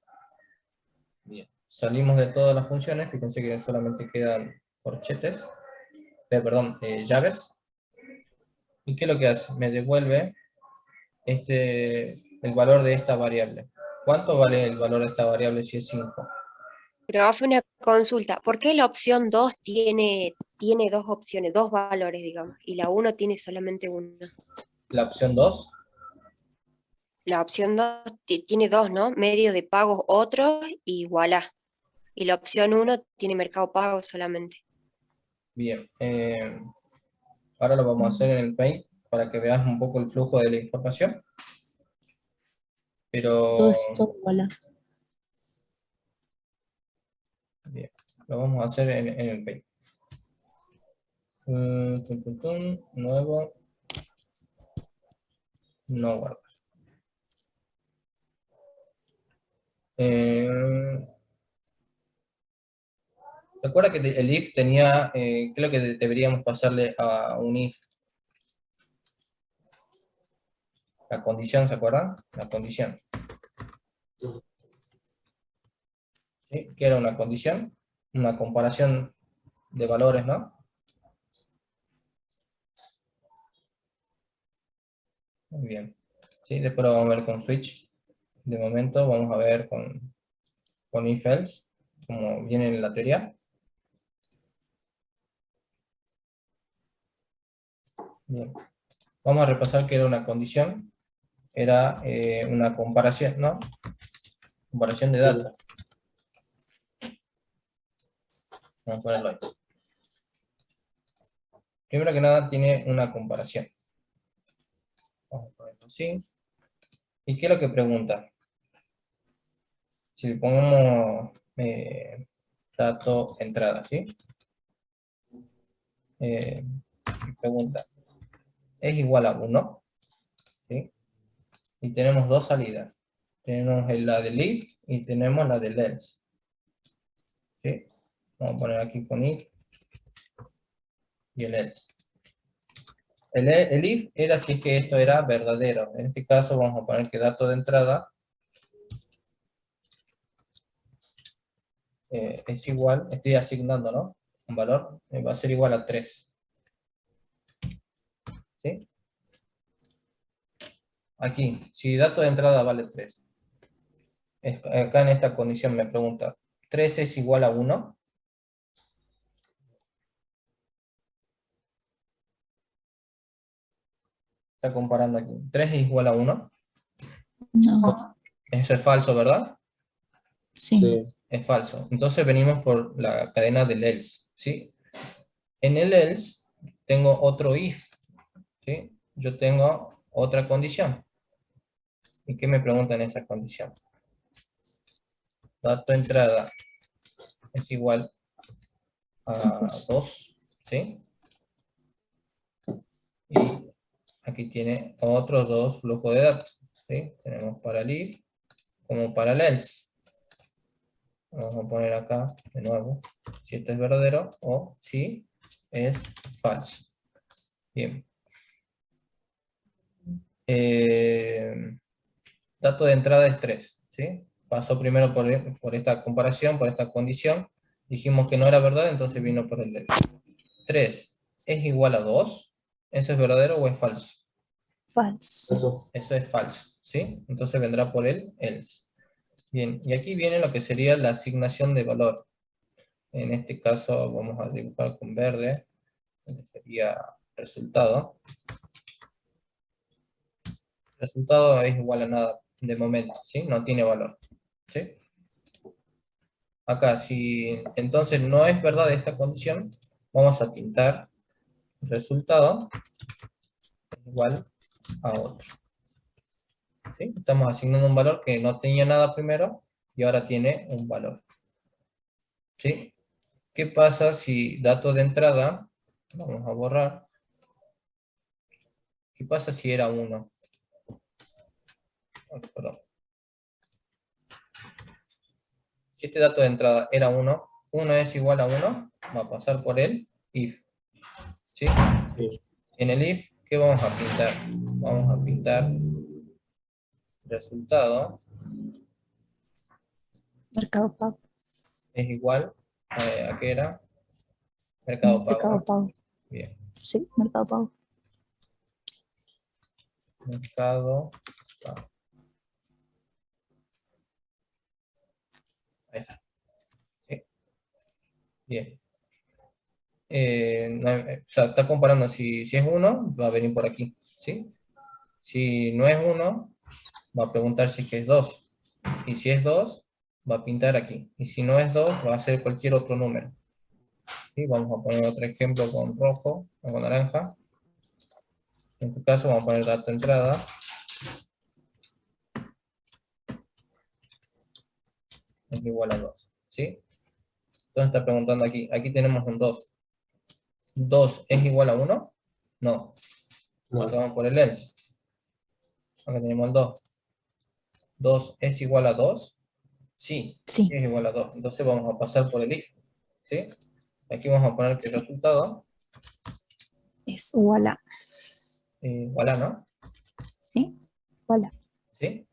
Bien, salimos de todas las funciones, fíjense que solamente quedan corchetes, llaves. ¿Y qué es lo que hace? Me devuelve el valor de esta variable. ¿Cuánto vale el valor de esta variable si es 5? Pero fue una consulta. ¿Por qué la opción 2 tiene dos opciones, dos valores, digamos, y la 1 tiene solamente uno? La opción 2, La opción 2 tiene dos, ¿no? Medio de pagos otro y voilà. Y la opción 1 tiene mercado pago solamente. bien. Ahora lo vamos a hacer en el Paint para que veas un poco el flujo de la información. Pero Todo esto, hola. bien, lo vamos a hacer en el Paint. Nuevo. No guardar. Recuerda que el if tenía, creo que deberíamos pasarle a un if. La condición, ¿se acuerdan? La condición. ¿Sí? ¿Qué era una condición? Una comparación de valores, ¿no? Muy bien. ¿Sí? Después lo vamos a ver con switch. De momento vamos a ver con if else, como viene en la teoría. Bien. Vamos a repasar que era una condición. Era una comparación, ¿no? Comparación de datos. Vamos a ponerlo ahí. Primero que nada tiene una comparación. Vamos a ponerlo así. ¿Y qué es lo que pregunta? Si le ponemos dato entrada, ¿sí? Pregunta, ¿es igual a 1? ¿Sí? Y tenemos dos salidas. Tenemos la del if y tenemos la del else. ¿Sí? Vamos a poner aquí con if y el else. El if era si es que esto era verdadero. En este caso vamos a poner que dato de entrada es igual, estoy asignando, ¿no? Un valor, va a ser igual a 3. ¿Sí? Aquí, si dato de entrada vale 3. Acá en esta condición me pregunta, ¿3 es igual a 1? Está comparando aquí. ¿3 es igual a 1? No, Eso es falso, ¿verdad? sí. Sí. Es falso. Entonces venimos por la cadena del else, ¿sí? En el else tengo otro if, ¿sí? Yo tengo otra condición. ¿Y qué me pregunta en esa condición? Dato de entrada es igual a 2, ¿sí? Y aquí tiene otros dos flujos de datos, ¿sí? Tenemos para el if como para el else. Vamos a poner acá de nuevo si esto es verdadero o si es falso. Bien. Dato de entrada es 3, ¿sí? Pasó primero por esta comparación, por esta condición. Dijimos que no era verdad, entonces vino por el else. 3 es igual a 2. ¿Eso es verdadero o es falso? Falso. Eso es falso, ¿sí? Entonces vendrá por el else. Bien, y aquí viene lo que sería la asignación de valor. En este caso vamos a dibujar con verde, que sería resultado. Resultado es igual a nada de momento, ¿sí? No tiene valor, ¿sí? Acá, si entonces no es verdad esta condición, vamos a pintar resultado igual a otro. ¿Sí? Estamos asignando un valor que no tenía nada primero y ahora tiene un valor. ¿Sí? ¿Qué pasa si dato de entrada, vamos a borrar, qué pasa si era 1? Perdón. Si este dato de entrada era 1, 1 es igual a 1, va a pasar por el if. ¿sí? Sí. En el if, ¿qué vamos a pintar? Vamos a pintar resultado Mercado Pago. es igual a ¿qué era? Mercado Pago, Mercado ¿no? Pago. Bien, Sí, Mercado Pago. Mercado Pago. Ahí está. ¿Sí? Bien. O sea, está comparando si es 1, va a venir por aquí, ¿sí? Si no es 1, va a preguntar si es que es 2. Y si es 2, va a pintar aquí. Y si no es 2, va a hacer cualquier otro número. ¿Sí? Vamos a poner otro ejemplo con rojo o con naranja. En tu caso vamos a poner dato de entrada. Es igual a 2. ¿Sí? Entonces está preguntando aquí. Aquí tenemos un 2. ¿2 es igual a 1? No. No. Entonces vamos por el else. Acá tenemos el 2. ¿2 es igual a 2? Sí, Sí. es igual a 2. Entonces vamos a pasar por el if. ¿Sí? Aquí vamos a poner que el resultado Es voilà. igual a, ¿no? ¿Sí? Voilà. ¿Sí?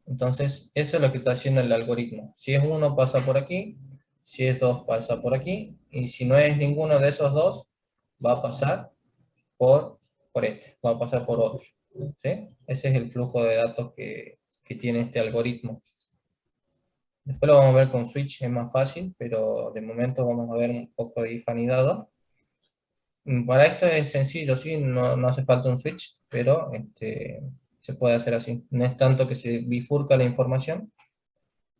Entonces, eso es lo que está haciendo el algoritmo. Si es 1, pasa por aquí. Si es 2, pasa por aquí. Y si no es ninguno de esos dos, va a pasar por este. Va a pasar por otro. ¿Sí? Ese es el flujo de datos que tiene este algoritmo. Después lo vamos a ver con switch, es más fácil, pero de momento vamos a ver un poco de if anidado. Para esto es sencillo, ¿sí? No hace falta un switch, pero se puede hacer así. No es tanto que se bifurca la información,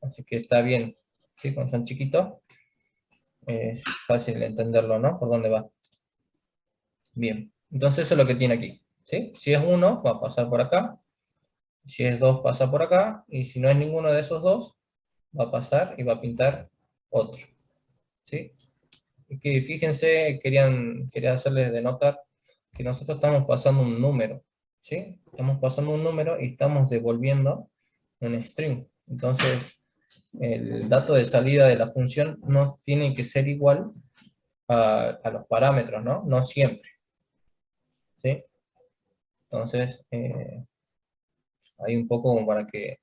así que está bien, ¿sí? Cuando son chiquitos, es fácil entenderlo, ¿no? Por dónde va. Bien, entonces eso es lo que tiene aquí, ¿sí? Si es 1, va a pasar por acá. Si es 2, pasa por acá. Y si no es ninguno de esos dos, va a pasar y va a pintar otro, ¿sí? Y que fíjense, quería hacerles de notar que nosotros estamos pasando un número, ¿sí? Estamos pasando un número y estamos devolviendo un string. Entonces, el dato de salida de la función no tiene que ser igual a los parámetros, ¿no? No siempre, ¿sí? Entonces, hay un poco como para que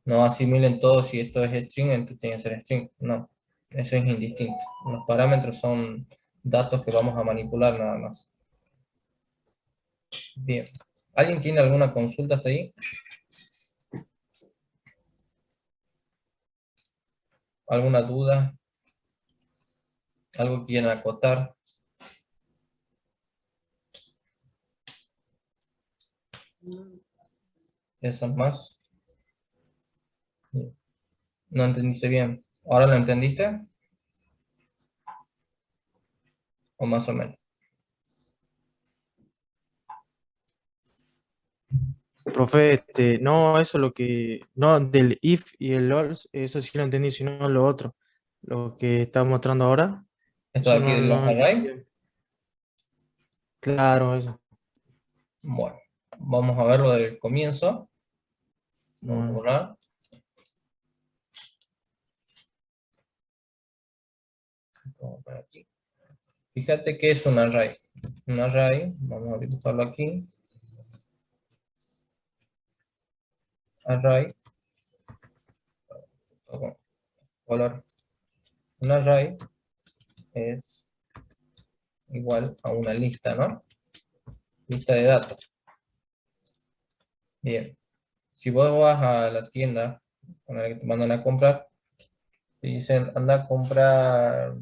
no asimilen todo si esto es string, entonces tiene que ser string. No, eso es indistinto. Los parámetros son datos que vamos a manipular nada más. Bien. ¿Alguien tiene alguna consulta hasta ahí? ¿Alguna duda? ¿Algo que quieran acotar? ¿Eso más? Bien. ¿No entendiste bien? ¿Ahora lo entendiste? ¿O más o menos? Profe, no, eso lo que, no, del if y el else, eso sí lo entendí, sino lo otro, lo que está mostrando ahora, ¿Esto de eso aquí de los no entendí array? bien. Claro, eso. Bueno, vamos a verlo del comienzo. Vamos a Bueno, borrar. Vamos para aquí. Fíjate que es un array. Un array, vamos a dibujarlo aquí. Array. Color. Un array es igual a una lista, ¿no? Lista de datos. Bien. Si vos vas a la tienda con la que te mandan a comprar, te dicen, anda a comprar,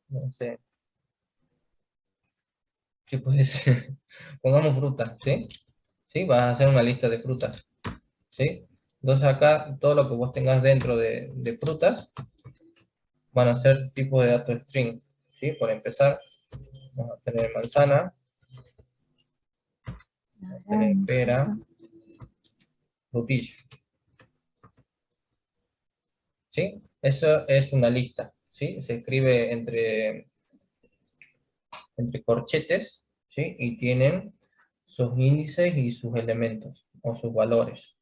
no sé, ¿qué puede ser? Pongamos frutas, ¿sí? ¿Sí? Vas a hacer una lista de frutas, ¿sí? Entonces acá, todo lo que vos tengas dentro de frutas, van a ser tipos de datos string, ¿sí? Por empezar, vamos a tener manzana, vamos a tener pera, frutilla, ¿sí? Eso es una lista, ¿sí? Se escribe entre corchetes, ¿sí? Y tienen sus índices y sus elementos, o sus valores.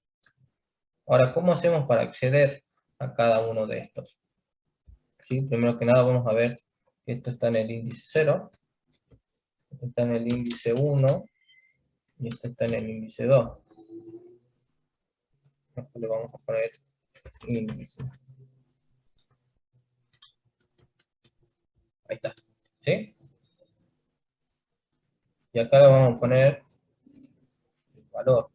Ahora, ¿cómo hacemos para acceder a cada uno de estos? ¿Sí? Primero que nada vamos a ver que esto está en el índice 0. Este está en el índice 1 y este está en el índice 2. Nosotros le vamos a poner índice. Ahí está. ¿Sí? Y acá le vamos a poner el valor.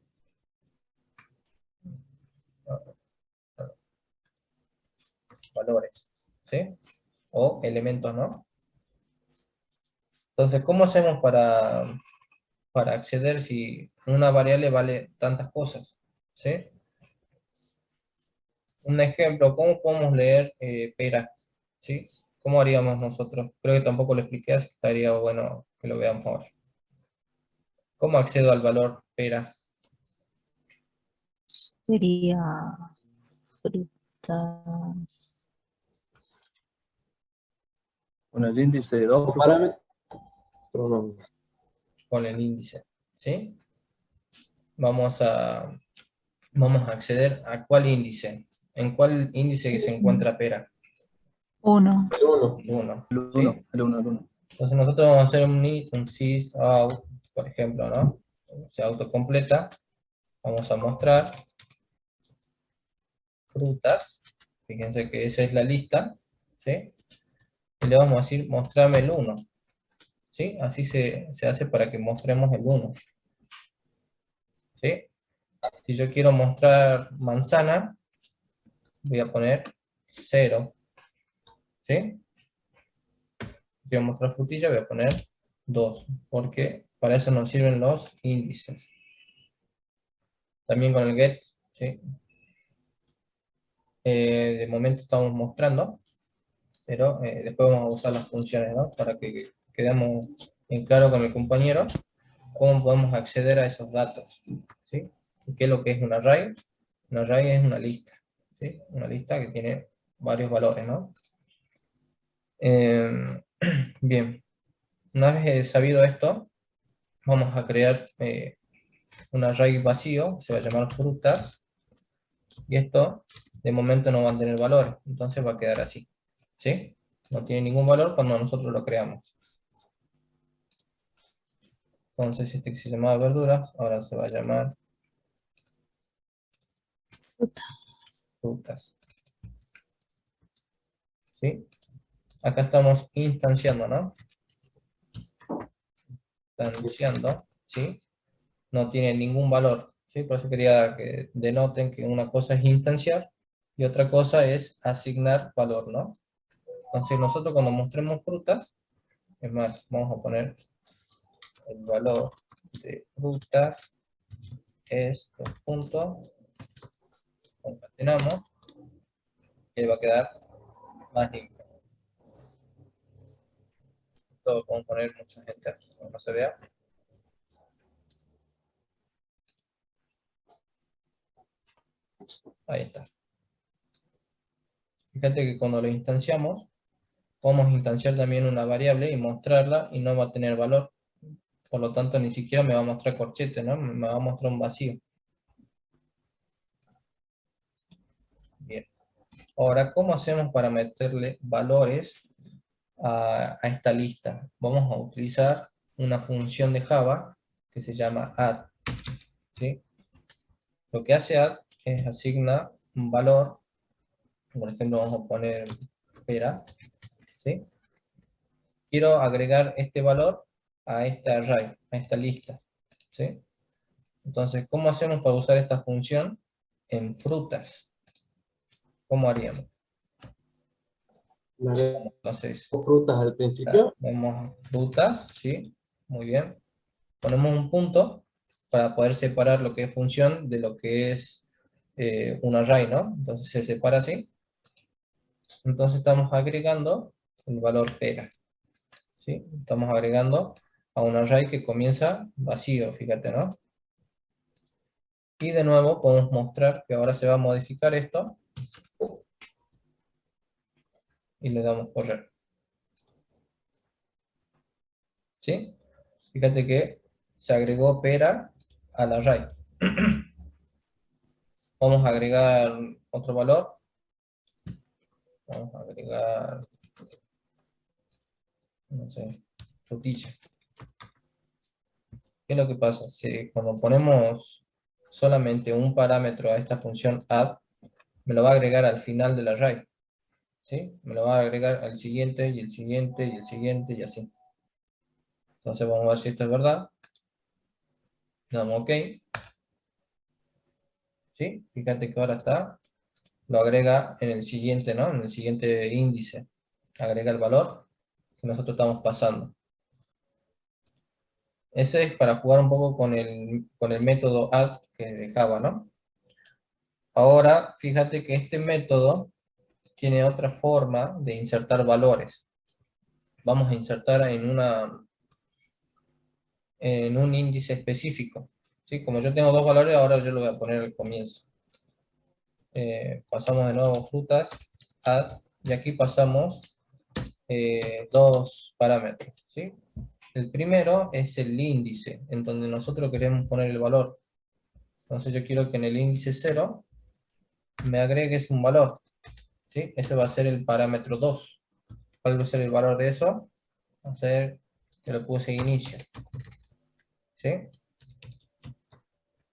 Valores. ¿Sí? O elementos, ¿no? Entonces, ¿cómo hacemos para acceder si una variable vale tantas cosas? ¿Sí? Un ejemplo, ¿cómo podemos leer pera? ¿Sí? ¿Cómo haríamos nosotros? Creo que tampoco lo expliqué, así que estaría bueno que lo veamos ahora. ¿Cómo accedo al valor pera? Sería frutas. Con el índice de 2. Parámetro. Pronombre. Con el índice. ¿Sí? Vamos a acceder a cuál índice. ¿En cuál índice se encuentra pera? 1. El 1. 1. El 1, el 1. Entonces nosotros vamos a hacer un sys out, por ejemplo, ¿no? Se autocompleta. Vamos a mostrar frutas. Fíjense que esa es la lista. ¿Sí? Y le vamos a decir, mostrame el 1. ¿Sí? Así se hace para que mostremos el 1. ¿Sí? Si yo quiero mostrar manzana, voy a poner 0. ¿Sí? Si quiero mostrar frutilla, voy a poner 2. Porque para eso nos sirven los índices. También con el get, ¿sí? De momento estamos mostrando, pero después vamos a usar las funciones, ¿no? Para que quedemos en claro con el compañero cómo podemos acceder a esos datos, ¿sí? ¿Y qué es lo que es un array? Un array es una lista, ¿sí? Una lista que tiene varios valores, ¿no? Bien, una vez sabido esto, vamos a crear un array vacío, se va a llamar frutas, y esto de momento no va a tener valores, entonces va a quedar así, ¿sí? No tiene ningún valor cuando nosotros lo creamos. Entonces este que se llamaba verduras, ahora se va a llamar frutas. ¿Sí? Acá estamos instanciando, ¿no? Instanciando, ¿sí? No tiene ningún valor, ¿sí? Por eso quería que denoten que una cosa es instanciar y otra cosa es asignar valor, ¿no? Entonces nosotros cuando mostremos frutas, es más, vamos a poner el valor de frutas es 2 puntos, concatenamos, y va a quedar más limpio. Esto lo podemos poner mucha gente aquí, para que no se vea. Ahí está. Fíjate que cuando lo instanciamos, podemos instanciar también una variable y mostrarla y no va a tener valor. Por lo tanto, ni siquiera me va a mostrar corchete, ¿no? Me va a mostrar un vacío. Bien. Ahora, ¿cómo hacemos para meterle valores a esta lista? Vamos a utilizar una función de Java que se llama add. ¿Sí? Lo que hace add es asigna un valor. Por ejemplo, vamos a poner pera. ¿Sí? Quiero agregar este valor a este array, a esta lista. ¿Sí? Entonces, ¿cómo hacemos para usar esta función en frutas? ¿Cómo haríamos? Entonces, Frutas al principio. vemos a frutas, ¿sí? Muy bien. Ponemos un punto para poder separar lo que es función de lo que es un array, ¿no? Entonces se separa así. Entonces estamos agregando el valor pera, ¿sí? Estamos agregando a un array que comienza vacío, fíjate, ¿no? Y de nuevo podemos mostrar que ahora se va a modificar esto. Y le damos correr. ¿Sí? Fíjate que se agregó pera al array. Vamos a agregar otro valor. Vamos a agregar, no sé, frutilla. ¿Qué es lo que pasa? Si cuando ponemos solamente un parámetro a esta función add, me lo va a agregar al final del array. ¿Sí? Me lo va a agregar al siguiente, y el siguiente, y el siguiente, y así. Entonces vamos a ver si esto es verdad. Le damos OK. ¿Sí? Fíjate que ahora está. Lo agrega en el siguiente, ¿no? En el siguiente índice. Agrega el valor que nosotros estamos pasando. Ese es para jugar un poco con el método add que dejaba, ¿no? Ahora, fíjate que este método tiene otra forma de insertar valores. Vamos a insertar en un índice específico. ¿Sí? Como yo tengo dos valores, ahora yo lo voy a poner al comienzo. Pasamos de nuevo frutas, add, y aquí pasamos dos parámetros. ¿Sí? El primero es el índice, en donde nosotros queremos poner el valor. Entonces yo quiero que en el índice 0 me agregues un valor. ¿Sí? Ese va a ser el parámetro 2. ¿Cuál va a ser el valor de eso? Va a ser que lo puse inicio. ¿Sí?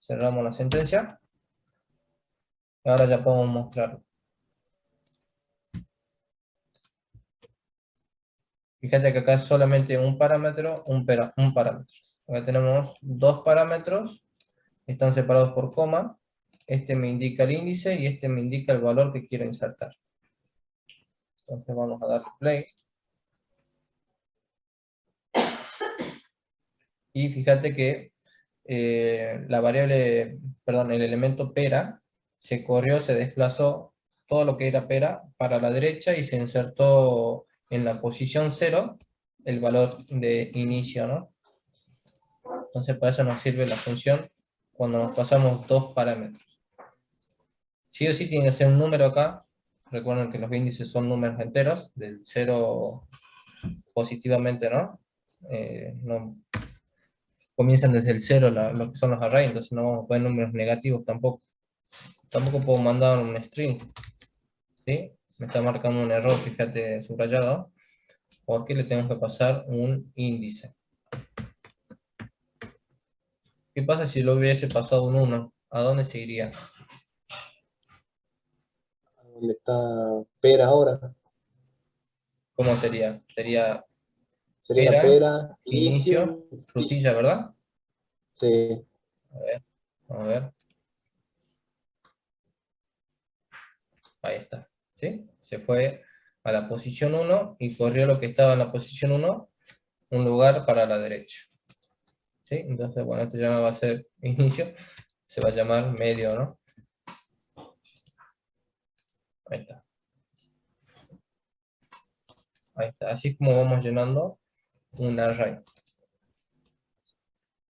Cerramos la sentencia. Ahora ya podemos mostrarlo. Fíjate que acá es solamente un parámetro, un parámetro. Acá tenemos dos parámetros, están separados por coma. Este me indica el índice y este me indica el valor que quiero insertar. Entonces vamos a darle play. Y fíjate que la variable, perdón, el elemento pera se corrió, se desplazó todo lo que era pera para la derecha y se insertó en la posición 0 el valor de inicio, ¿no? Entonces para eso nos sirve la función cuando nos pasamos dos parámetros. Sí o sí tiene que ser un número acá. Recuerden que los índices son números enteros, del 0 positivamente, ¿no? No comienzan desde el 0 lo que son los arrays, entonces no vamos a poner números negativos tampoco. Tampoco puedo mandar un string. ¿Sí? Me está marcando un error, fíjate, subrayado, porque le tenemos que pasar un índice. ¿Qué pasa si lo hubiese pasado un 1? ¿A dónde se iría? ¿Dónde está pera ahora? ¿Cómo sería? Sería Sería pera, inicio, frutilla, ¿verdad? Sí. A ver. Ahí está. ¿Sí? Se fue a la posición 1 y corrió lo que estaba en la posición 1, un lugar para la derecha. ¿Sí? Entonces, bueno, esto ya no va a ser inicio, se va a llamar medio, ¿no? Ahí está. Ahí está. Así es como vamos llenando un array.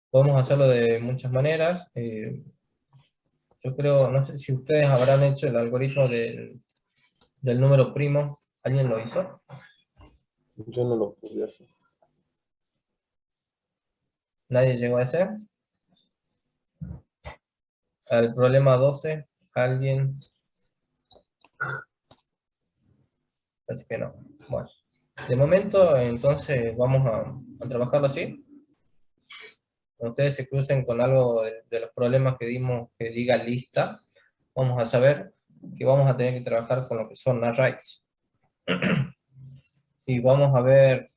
Podemos hacerlo de muchas maneras. Yo creo, no sé si ustedes habrán hecho el algoritmo del número primo. ¿Alguien lo hizo? Yo no lo pude hacer. ¿Nadie llegó a ese? Al problema 12, ¿alguien? Así que no. Bueno, de momento entonces vamos a trabajarlo así. Cuando ustedes se crucen con algo de los problemas que dimos que diga lista, vamos a saber que vamos a tener que trabajar con lo que son arrays. Si vamos a ver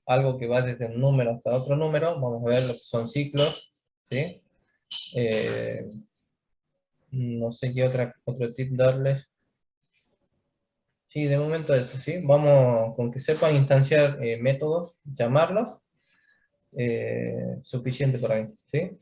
algo que va desde un número hasta otro número, vamos a ver lo que son ciclos, ¿sí? No sé qué otro tip darles. Sí, de momento eso, ¿sí? Vamos con que sepan instanciar métodos, llamarlos, suficiente por ahí, ¿sí?